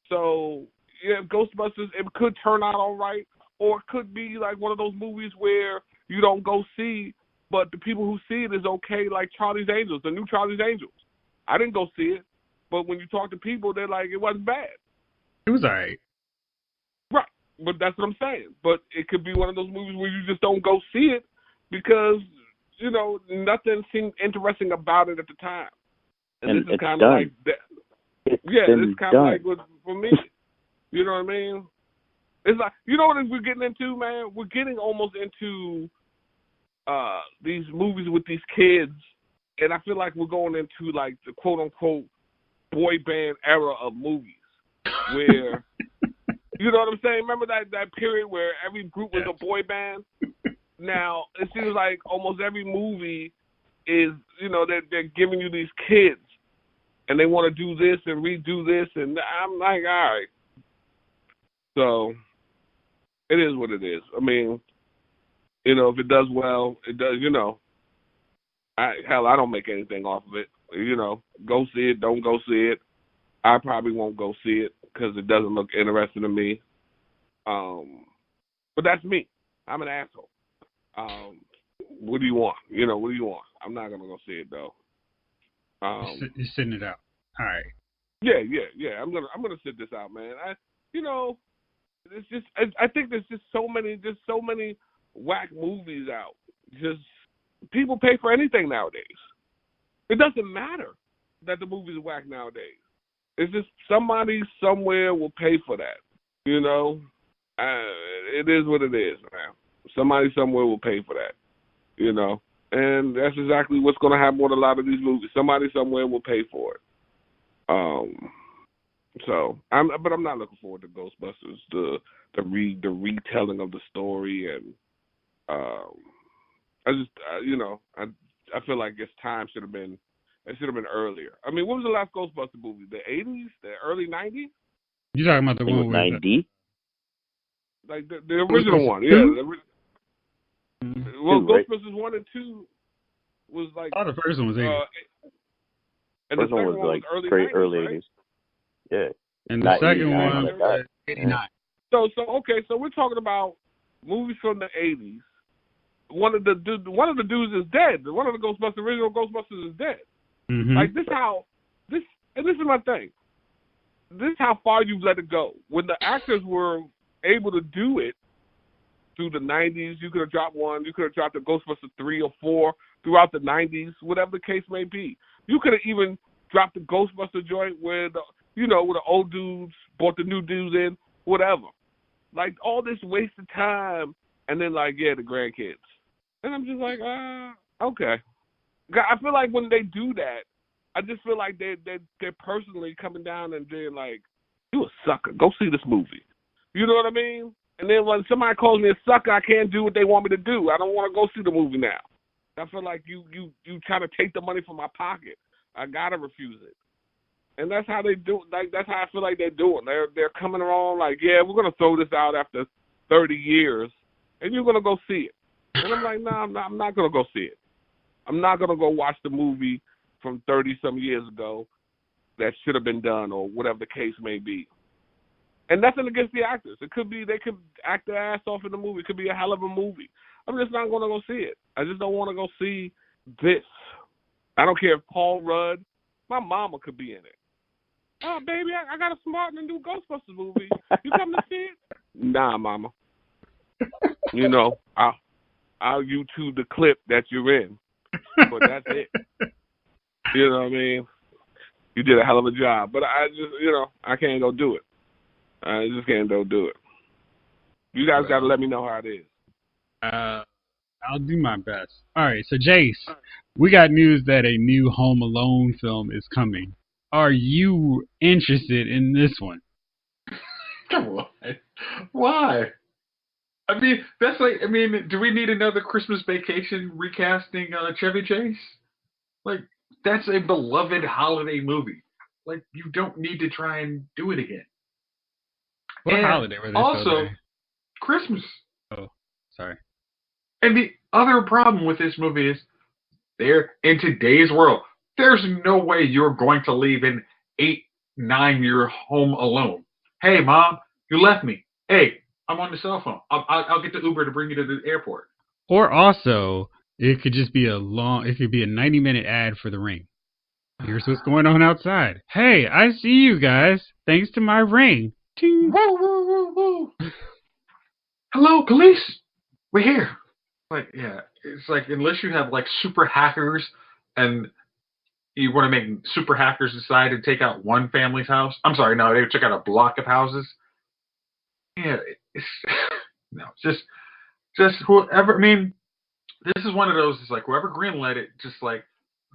So, yeah, Ghostbusters, it could turn out all right, or it could be one of those movies where you don't go see, but the people who see it is okay, like Charlie's Angels, the new Charlie's Angels. I didn't go see it, but when you talk to people, they're like, it wasn't bad. It was all right. Right, but that's what I'm saying. But it could be one of those movies where you just don't go see it because, nothing seemed interesting about it at the time. And this is kind of like that. Yeah, it's kind of like for me. You know what I mean? It's like, you know what we're getting into, man? We're getting almost into these movies with these kids, and I feel like we're going into like the quote unquote boy band era of movies, where you know what I'm saying? Remember that period where every group was a boy band? Now it seems like almost every movie is, you know, they're giving you these kids, and they want to do this and redo this, and I'm like, all right. So it is what it is. I mean, you know, if it does well, it does, you know. I don't make anything off of it. You know, go see it, don't go see it. I probably won't go see it because it doesn't look interesting to me. But that's me. I'm an asshole. What do you want? You know, what do you want? I'm not going to go see it, though. You're sitting it out. All right. Yeah. I'm gonna sit this out, man. It's just I think there's just so many whack movies out. Just people pay for anything nowadays. It doesn't matter that the movie's whack nowadays. It's just somebody somewhere will pay for that. You know, it is what it is, man. Somebody somewhere will pay for that. You know, and that's exactly what's going to happen with a lot of these movies. Somebody somewhere will pay for it. But I'm not looking forward to Ghostbusters, the retelling of the story, and I feel like its time should have been earlier. I mean, what was the last Ghostbuster movie? The 80s, the early 90s? You talking about the one with 90? Like the original one, yeah. Ghostbusters 1 and 2 was like. Oh, the first one was 80s. And the second one was like early 90s, right? 80s. Yeah. And the second one was 89. So we're talking about movies from the 80s. One of the dudes is dead. One of the original Ghostbusters is dead. Mm-hmm. Like this is my thing. This is how far you let it go. When the actors were able to do it through the 90s, you could have dropped one. You could have dropped a Ghostbusters 3 or 4 throughout the 90s, whatever the case may be. You could have even dropped the Ghostbuster joint where the old dudes brought the new dudes in, whatever. Like all this wasted time, and then like, yeah, the grandkids. And I'm just like, okay. I feel like when they do that, I just feel like they're personally coming down and being like, you a sucker. Go see this movie. You know what I mean? And then when somebody calls me a sucker, I can't do what they want me to do. I don't want to go see the movie now. I feel like you try to take the money from my pocket. I gotta refuse it. And that's how they do. Like that's how I feel like they're doing. They're coming along like, yeah, we're gonna throw this out after 30 years, and you're gonna go see it. And I'm like, nah, I'm not gonna go see it. I'm not gonna go watch the movie from 30 some years ago that should have been done or whatever the case may be. And nothing against the actors. It could be they could act their ass off in the movie. It could be a hell of a movie. I'm just not gonna go see it. I just don't want to go see this. I don't care if Paul Rudd, my mama could be in it. Oh, baby, I got a smart and new Ghostbusters movie. You come to see it? Nah, mama. You know, I'll YouTube the clip that you're in, but that's it. You know what I mean? You did a hell of a job, but I just, I can't go do it. I just can't go do it. You guys got to let me know how it is. I'll do my best. All right, so Jace, we got news that a new Home Alone film is coming. Are you interested in this one? Come on. Why? I mean, do we need another Christmas Vacation recasting Chevy Chase? Like, that's a beloved holiday movie. Like, you don't need to try and do it again. What holiday were they also, celebrating? Christmas. Oh, sorry. And the other problem with this movie is, in today's world, there's no way you're going to leave an 8-9-year home alone. Hey, Mom, you left me. Hey, I'm on the cell phone. I'll get the Uber to bring you to the airport. Or also, it could just be a 90-minute ad for the Ring. Here's what's going on outside. Hey, I see you guys. Thanks to my Ring. Ting. Woo, woo, woo, woo. Hello, police. We're here. Like, yeah, it's like, unless you have like super hackers and you want to make super hackers decide to take out one family's house. I'm sorry, no, they took out a block of houses. Yeah, It's, no, just whoever. I mean, this is one of those. It's like whoever greenlit it. Just like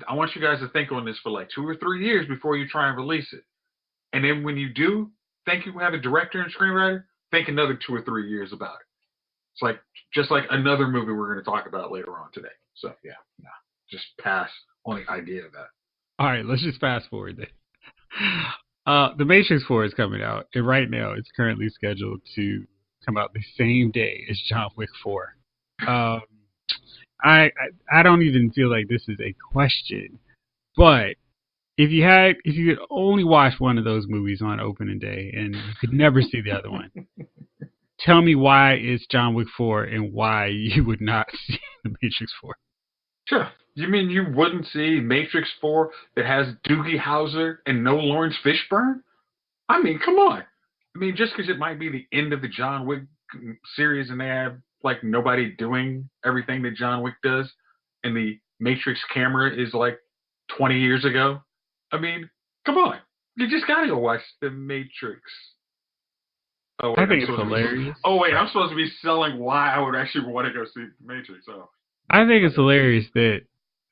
I want you guys to think on this for like 2 or 3 years before you try and release it. And then when you do, think you have a director and screenwriter. Think another 2 or 3 years about it. It's like just like another movie we're going to talk about later on today. So yeah, no, just pass on the idea of that. All right, let's just fast forward then. The Matrix 4 is coming out, and right now it's currently scheduled to come out the same day as John Wick 4. I don't even feel like this is a question, but if you could only watch one of those movies on opening day and you could never see the other one, tell me why it's John Wick 4 and why you would not see The Matrix 4. Sure. You mean you wouldn't see Matrix 4 that has Doogie Howser and no Lawrence Fishburne? I mean, come on. I mean, just because it might be the end of the John Wick series and they have, like, nobody doing everything that John Wick does, and the Matrix camera is, like, 20 years ago. I mean, come on. You just got to go watch The Matrix. Oh, wait, I think it's hilarious. I'm supposed to be selling why I would actually want to go see The Matrix. Oh. I think it's hilarious that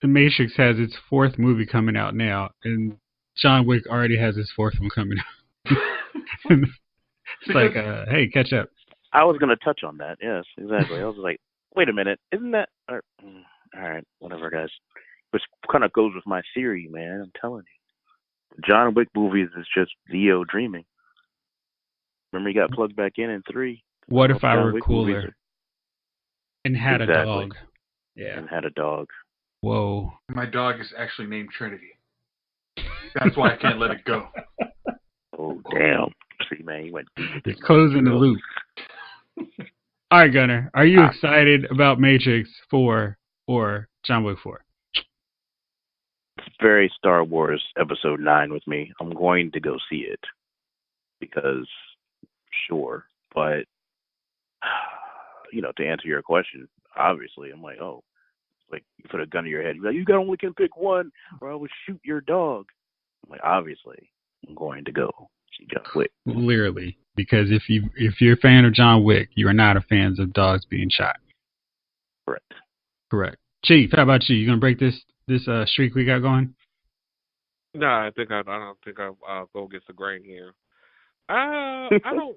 The Matrix has its 4th movie coming out now, and John Wick already has his 4th one coming out. It's like, hey, catch up. I was going to touch on that. Yes, exactly. I was like, wait a minute. Isn't that... all right, whatever, guys. Which kind of goes with my theory, man. I'm telling you. John Wick movies is just Neo dreaming. Remember, he got plugged back in 3. What if I John were Wick cooler and had a dog? Yeah. And had a dog. Whoa. My dog is actually named Trinity. That's why I can't let it go. Oh, damn. See, man, you went deep. It's closing the loop. All right, Gunnar. Are you excited about Matrix 4 or John Wick 4? It's very Star Wars Episode 9 with me. I'm going to go see it. Because, sure. But, to answer your question, obviously, I'm like, oh. Like, you put a gun to your head. You're like, you only can pick one, or I will shoot your dog. I'm like, obviously, I'm going to go see John Wick. Clearly, because if you're a fan of John Wick, you are not a fan of dogs being shot. Correct. Chief, how about you? You gonna break this streak we got going? No, I don't think I'll go against the grain here. I don't.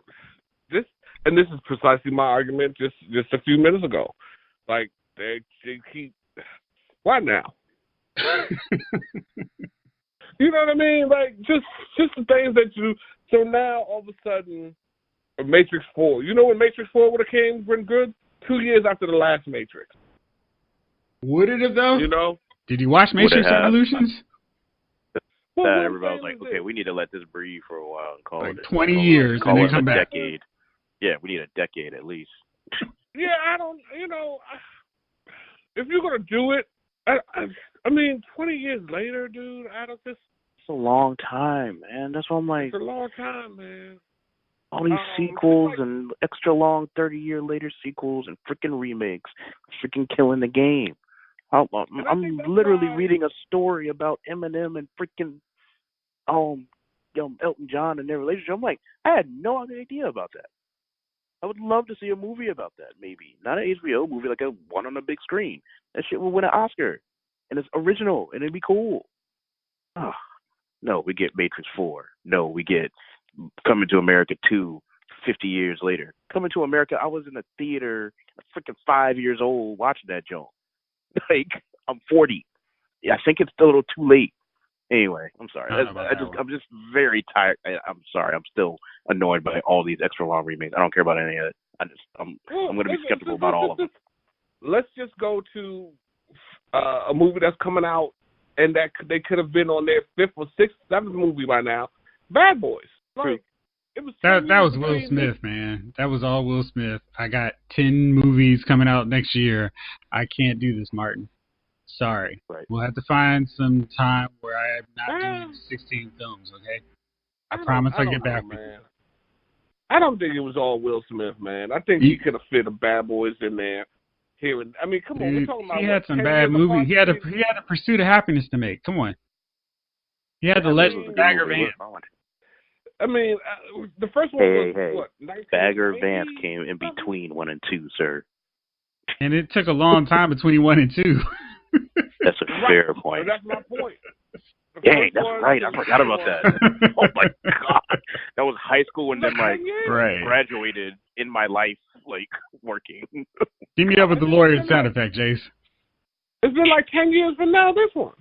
This is precisely my argument just a few minutes ago. Like they keep. Why now? You know what I mean? Like just the things that you. So now all of a sudden, Matrix 4. You know when Matrix 4 would have been good? 2 years after the last Matrix. Would it have though? You know? Did you watch Matrix Evolutions? Everybody was like, okay, we need to let this breathe for a while and call it 20 years and then come back. Decade. Yeah, we need a decade at least. Yeah, I don't. If you're gonna do it, I mean, 20 years later, dude, it's a long time, man. That's what I'm like. It's a long time, man. All these sequels and extra long 30-year later sequels and freaking remakes, freaking killing the game. I'm literally reading a story about Eminem and freaking Elton John and their relationship. I'm like, I had no idea about that. I would love to see a movie about that, maybe. Not an HBO movie, like a one on a big screen. That shit would win an Oscar. And it's original, and it'd be cool. Oh, no, we get Matrix 4. No, we get Coming to America 2 50 years later. Coming to America, I was in a theater, freaking 5 years old, watching that joint. Like, I'm 40. I think it's still a little too late. Anyway, I'm sorry. I'm just very tired. I'm sorry. I'm still annoyed by all these extra long remakes. I don't care about any of it. I'm going to be skeptical about all of them. Let's just go to a movie that's coming out and that they could have been on their 5th or 6th, 7th movie by now. Bad Boys. Like, it was that was Will Smith, man. That was all Will Smith. I got 10 movies coming out next year. I can't do this, Martin. Sorry. Right. We'll have to find some time where I am not doing 16 films, okay? I promise I'll get back with you. I don't think it was all Will Smith, man. I think he could have fit a Bad Boys in there. I mean, come on, we're talking about. He had some bad movies. He had a Pursuit of Happiness to make. Come on. He had The Legend of Bagger Vance. I mean, the first one was what? Bagger Vance came in between 1 and 2, sir. And it took a long time between 1 and 2. That's a fair point. That's my point. Hey, that's right. I forgot about that. Oh my god, that was high school and then graduated in my life, working. Give me up with the lawyer sound effect, Jace. It's been 10 years from now. This one.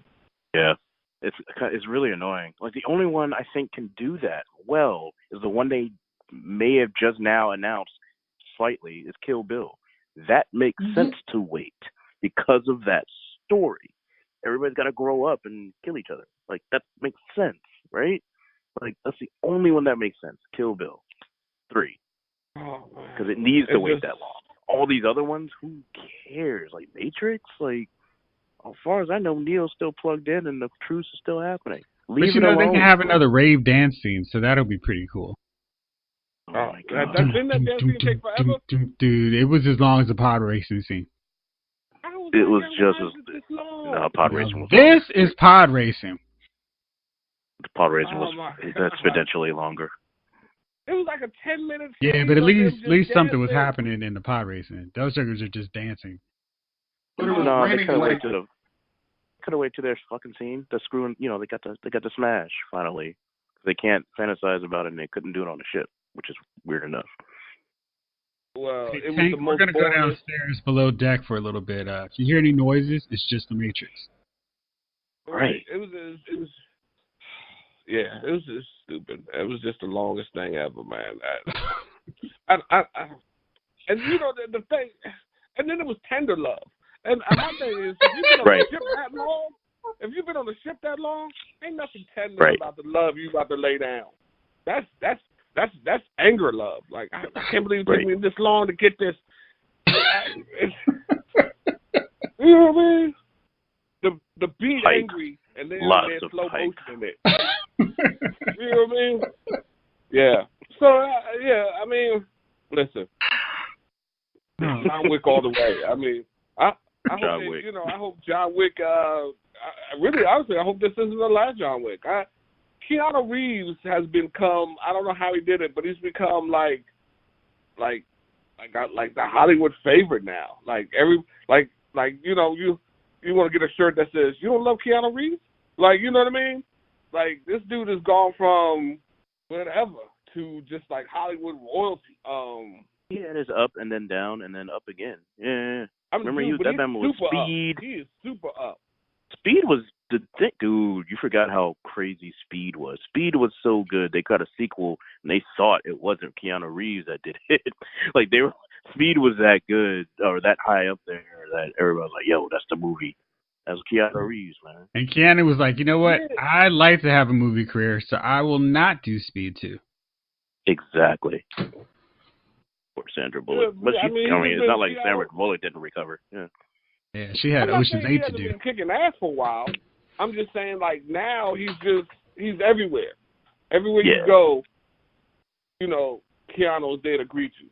Yeah, it's really annoying. The only one I think can do that well is the one they may have just now announced slightly is Kill Bill. That makes sense to wait because of that story. Everybody's got to grow up and kill each other. That makes sense, right? That's the only one that makes sense. Kill Bill 3. Because it needs to wait that long. All these other ones, who cares? Matrix, as far as I know, Neo's still plugged in and the truce is still happening. But they can have another rave dance scene, so that'll be pretty cool. Oh my god! Didn't that dance scene take forever? Dude, it was as long as the pod racing scene. It was just as pod racing. This is pod racing. The pod racing was exponentially longer. It was a 10-minute. Yeah, but at least something was happening in the pod racing. Those suckers are just dancing. But it was they could have waited to their fucking scene. The screwing, they got the smash finally. They can't fantasize about it, and they couldn't do it on the ship, which is weird enough. Well, we're gonna go downstairs below deck for a little bit. If you hear any noises, it's just the Matrix. Right. It was just stupid. It was just the longest thing ever, man. And the thing, and then it was tender love. And my thing is, if you've been on the ship that long, ain't nothing tender about the love you about to lay down. That's anger love. I can't believe it took me this long to get this. You know what I mean? The beat angry and then there's slow motion in it. You know what I mean? Yeah. So I mean, listen, John Wick all the way. I mean, I hope John Wick. Honestly, I hope this isn't the last John Wick. Keanu Reeves has become, I don't know how he did it, but he's become like the Hollywood favorite now. You want to get a shirt that says, you don't love Keanu Reeves? You know what I mean? This dude has gone from whatever to just Hollywood royalty. Yeah, it is up and then down and then up again. Yeah. Remember that man was Speed. He is super up. Speed was the thing, dude. You forgot how crazy Speed was. Speed was so good. They got a sequel, and they thought it wasn't Keanu Reeves that did it. Speed was that good or that high up there that everybody was like, "Yo, that's the movie." That was Keanu Reeves, man. And Keanu was like, "You know what? I'd like to have a movie career, so I will not do Speed 2." Exactly. Poor Sandra Bullock, but it's not like Sandra Bullock didn't recover. Yeah. Yeah, she had Ocean's 8 to do. He hasn't been kicking ass for a while. I'm just saying, now he's everywhere. Everywhere you go, Keanu is there to greet you.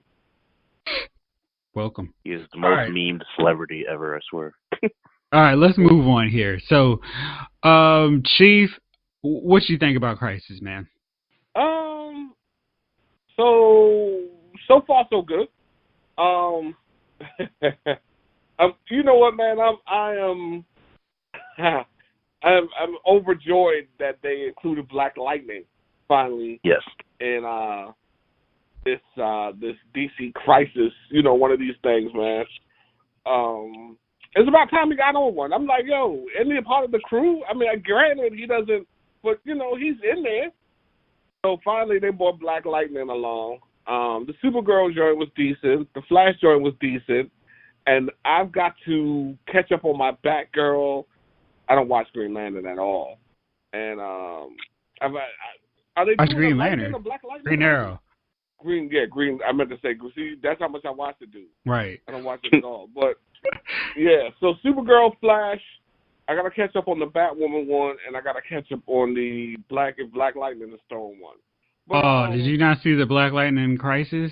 Welcome. He is the most memed celebrity ever, I swear. All right, let's move on here. So, Chief, what do you think about Crisis, man? So far so good. You know what, man? I'm overjoyed that they included Black Lightning finally. Yes. In this DC Crisis, one of these things, man. It's about time he got on one. I'm like, yo, isn't he a part of the crew? I mean, granted he doesn't, but he's in there. So finally they brought Black Lightning along. The Supergirl joint was decent. The Flash joint was decent. And I've got to catch up on my Batgirl. I don't watch Green Lantern at all. And are they doing Green Lantern? Black Lightning? Green Arrow. Green. I meant to say. See, that's how much I watch the dude. Right. I don't watch it at all. But yeah, so Supergirl, Flash. I gotta catch up on the Batwoman one, and I gotta catch up on the Black Lightning the Stone one. But, did you not see the Black Lightning Crisis?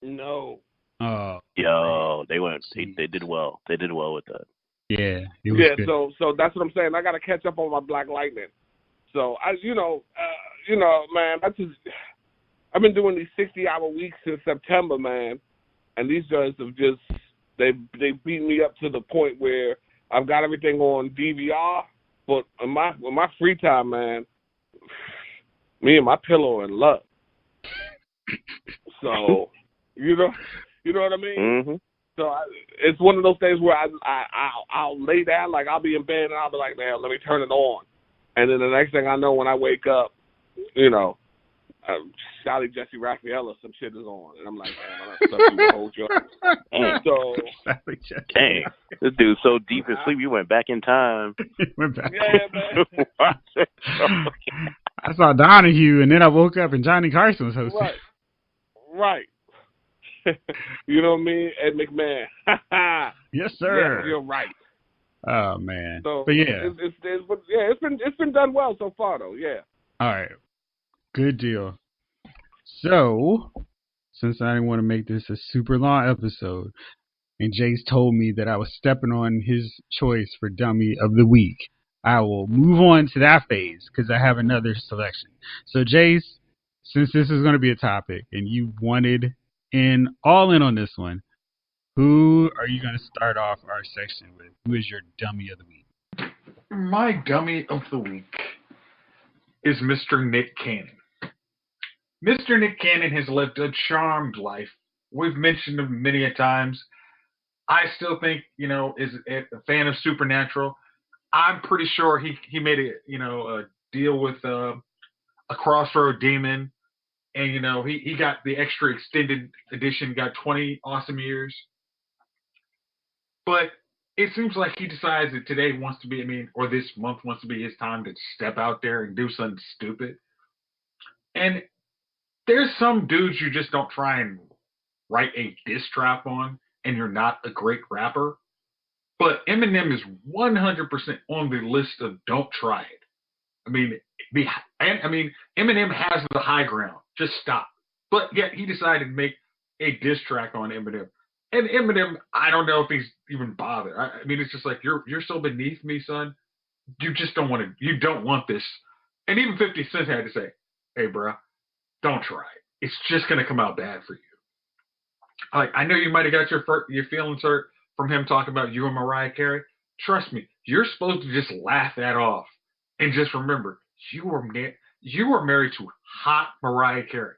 No. Oh. Yo, they did well. They did well with that. Yeah. Good. So that's what I'm saying. I gotta catch up on my Black Lightning. So man, I've been doing these 60-hour weeks since September, man, and these guys have just they beat me up to the point where I've got everything on DVR, but in my free time, man, me and my pillow are in love. So, you know what I mean? Mm-hmm. So it's one of those things where I'll lay down, like I'll be in bed and I'll be like, man, let me turn it on, and then the next thing I know, when I wake up, Sally Jesse Raphael or some shit is on, and I'm like, man, I'm stuff you hold your. So, dang, this dude's so deep in sleep, you went back in time. Went back. Yeah, man. I saw Donahue, and then I woke up and Johnny Carson was hosting. Right. You know what I mean? Ed McMahon. Yes, sir. Yes, you're right. Oh man. So, but yeah, it's been done well so far, though. Yeah. All right. Good deal. So, since I didn't want to make this a super long episode, and Jace told me that I was stepping on his choice for Dummy of the Week, I will move on to that phase because I have another selection. So, Jace, since this is going to be a topic and you wanted all in on this one, who are you going to start off our section with? Who is your Dummy of the Week? My Dummy of the Week is Mr. Nick Cannon. Mr. Nick Cannon has lived a charmed life. We've mentioned him many a times. I still think, is a fan of Supernatural. I'm pretty sure he made a deal with a Crossroad Demon, and he got the extra extended edition, got 20 awesome years. But it seems like he decides that today wants to be, or this month wants to be his time to step out there and do something stupid. And there's some dudes you just don't try and write a diss track on, and you're not a great rapper. But Eminem is 100% on the list of don't try it. Eminem has the high ground. Just stop. But yet he decided to make a diss track on Eminem. And Eminem, I don't know if he's even bothered. It's just like, you're so beneath me, son. You just don't want to. You don't want this. And even 50 Cent had to say, hey, bro, don't try it. It's just going to come out bad for you. Like, I know you might have got your feelings hurt from him talking about you and Mariah Carey. Trust me, you're supposed to just laugh that off and just remember you were married to hot Mariah Carey.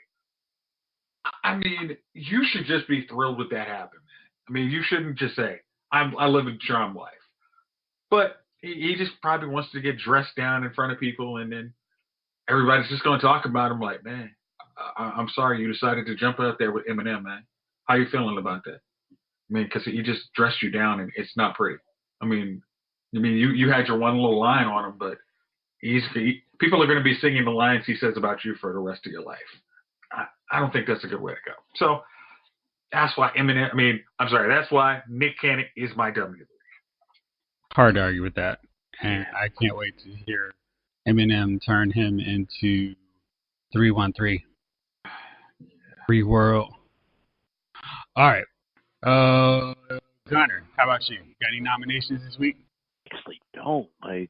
You should just be thrilled with that happening, man. You shouldn't just say I live a charmed life. But he just probably wants to get dressed down in front of people, and then everybody's just going to talk about him like, man, I'm sorry you decided to jump out there with Eminem, man. How you feeling about that? Because he just dressed you down, and it's not pretty. You had your one little line on him, but people are going to be singing the lines he says about you for the rest of your life. I don't think that's a good way to go. So that's why that's why Nick Cannon is my W. Hard to argue with that. And I can't wait to hear Eminem turn him into 313. Free world. All right. Gunner, how about you? Got any nominations this week? Actually, don't. I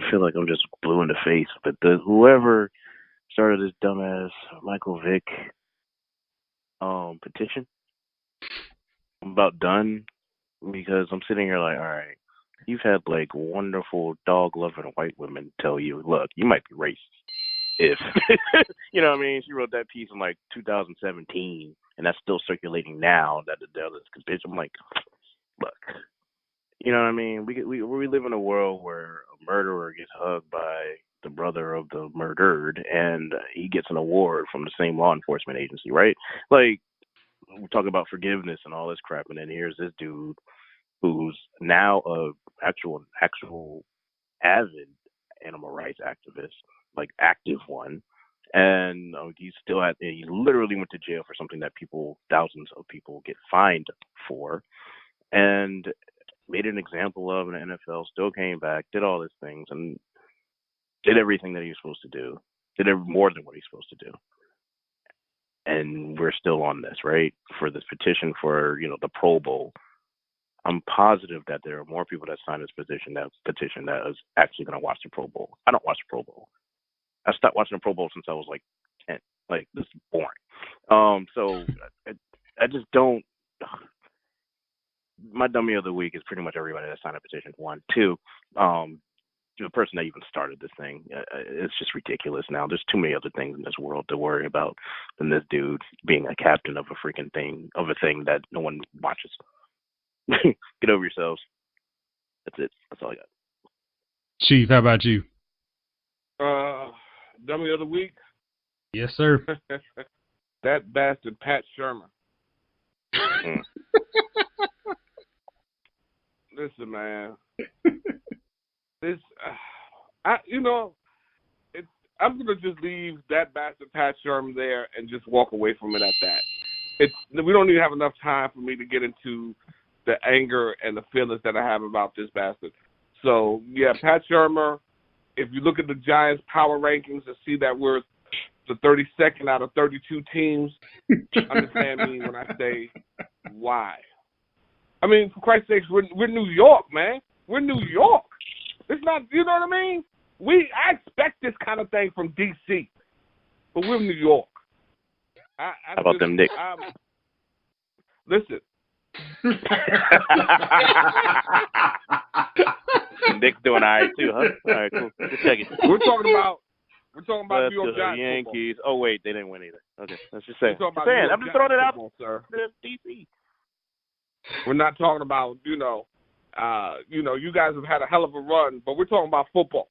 feel like I'm just blue in the face. But whoever started this dumbass Michael Vick petition, I'm about done, because I'm sitting here like, all right, you've had wonderful dog-loving white women tell you, look, you might be racist. If she wrote that piece in 2017, and that's still circulating now. That I'm like, look, we live in a world where a murderer gets hugged by the brother of the murdered, and he gets an award from the same law enforcement agency, right? We talk about forgiveness and all this crap, and then here's this dude who's now a actual avid animal rights activist, active one, and he literally went to jail for something that thousands of people get fined for, and made an example of in the NFL, still came back, did all these things, and did everything that he was supposed to do, did more than what he's supposed to do. And we're still on this, right? For this petition for, the Pro Bowl. I'm positive that there are more people that signed this petition that is actually going to watch the Pro Bowl. I don't watch the Pro Bowl. I stopped watching the Pro Bowl since I was like 10. Like, this is boring. So I just don't. My dummy of the week is pretty much everybody that signed a petition. 1, 2. The person that even started this thing, it's just ridiculous now. There's too many other things in this world to worry about than this dude being a captain of a freaking thing, of a thing that no one watches. Get over yourselves. That's it. That's all I got. Chief, how about you? Dummy of the week? Yes, sir. That bastard Pat Shermer. Listen, man. This, I'm gonna just leave that bastard Pat Shermer there and just walk away from it at that. We don't even have enough time for me to get into the anger and the feelings that I have about this bastard. So yeah, Pat Shermer. If you look at the Giants' power rankings and see that we're the 32nd out of 32 teams, understand me when I say why. I mean, for Christ's sakes, we're New York, man. We're New York. It's not, you know what I mean? I expect this kind of thing from D.C., but we're New York. How about them Knicks? Listen. Nick's doing all right too, huh? All right, cool. Just checking. We're talking about New York Giants Yankees. Football. Oh wait, they didn't win either. Okay, let's just say. I'm just throwing it out, sir. DC. We're not talking about you guys have had a hell of a run, but we're talking about football.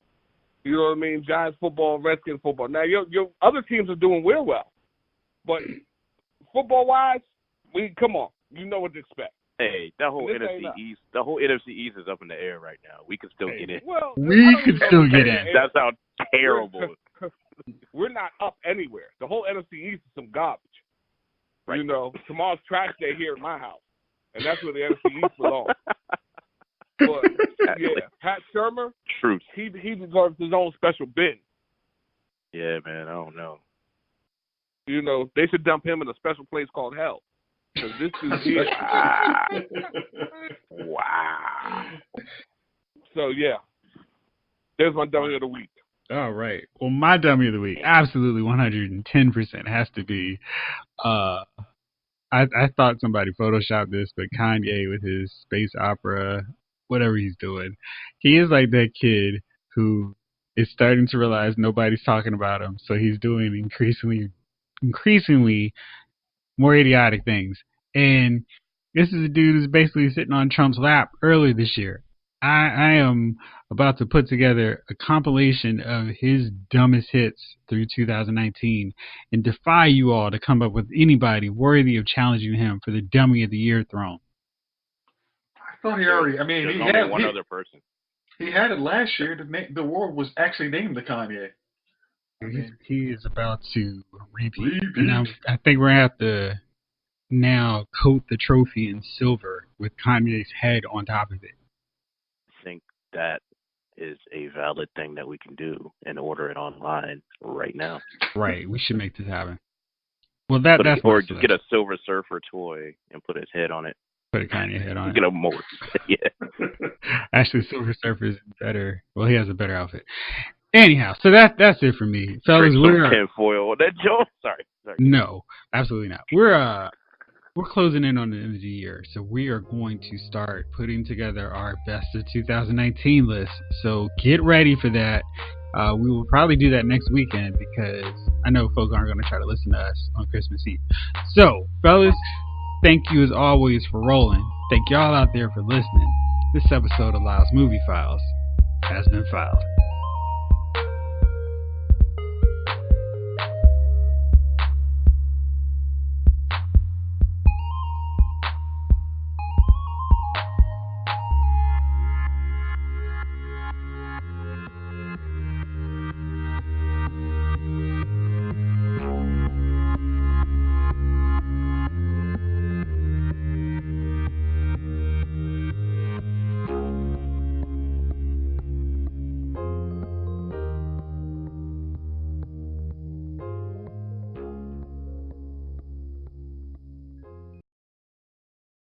You know what I mean? Giants football, Redskins football. Now your other teams are doing real well, but football wise, come on. You know what to expect. Hey, that whole NFC East is up in the air right now. We can still get in. Well, we can still get in. That sounds terrible. We're not up anywhere. The whole NFC East is some garbage. Right. You know, tomorrow's trash day here at my house, and that's where the NFC East belongs. But yeah, Pat Shermer, truth. He deserves his own special bin. Yeah, man. I don't know. You know, they should dump him in a special place called hell. Because this is here. Wow. So, yeah. There's my dummy of the week. All right. Well, my dummy of the week, absolutely 110% has to be, I thought somebody photoshopped this, but Kanye with his space opera, whatever he's doing. He is like that kid who is starting to realize nobody's talking about him, so he's doing increasingly more idiotic things. And this is a dude who's basically sitting on Trump's lap earlier this year. I am about to put together a compilation of his dumbest hits through 2019 and defy you all to come up with anybody worthy of challenging him for the dummy of the year throne. I thought he already, I mean, There's only one other person. He had it last year. The award was actually named to Kanye. He is about to repeat. And I think we're going to have to now coat the trophy in silver with Kanye's head on top of it. I think that is a valid thing that we can do and order it online right now. Right. We should make this happen. Well, that's or just get a Silver Surfer toy and put his head on it. Put a Kanye head on it. Get a more. Yeah. Actually, Silver Surfer is better. Well, he has a better outfit. Anyhow, so that's it for me, fellas. We're tinfoil. That joke. Sorry. No, absolutely not. We're closing in on the end of the year, so we are going to start putting together our best of 2019 list. So get ready for that. We will probably do that next weekend because I know folks aren't going to try to listen to us on Christmas Eve. So, fellas, thank you as always for rolling. Thank y'all out there for listening. This episode of Lyle's Movie Files has been filed.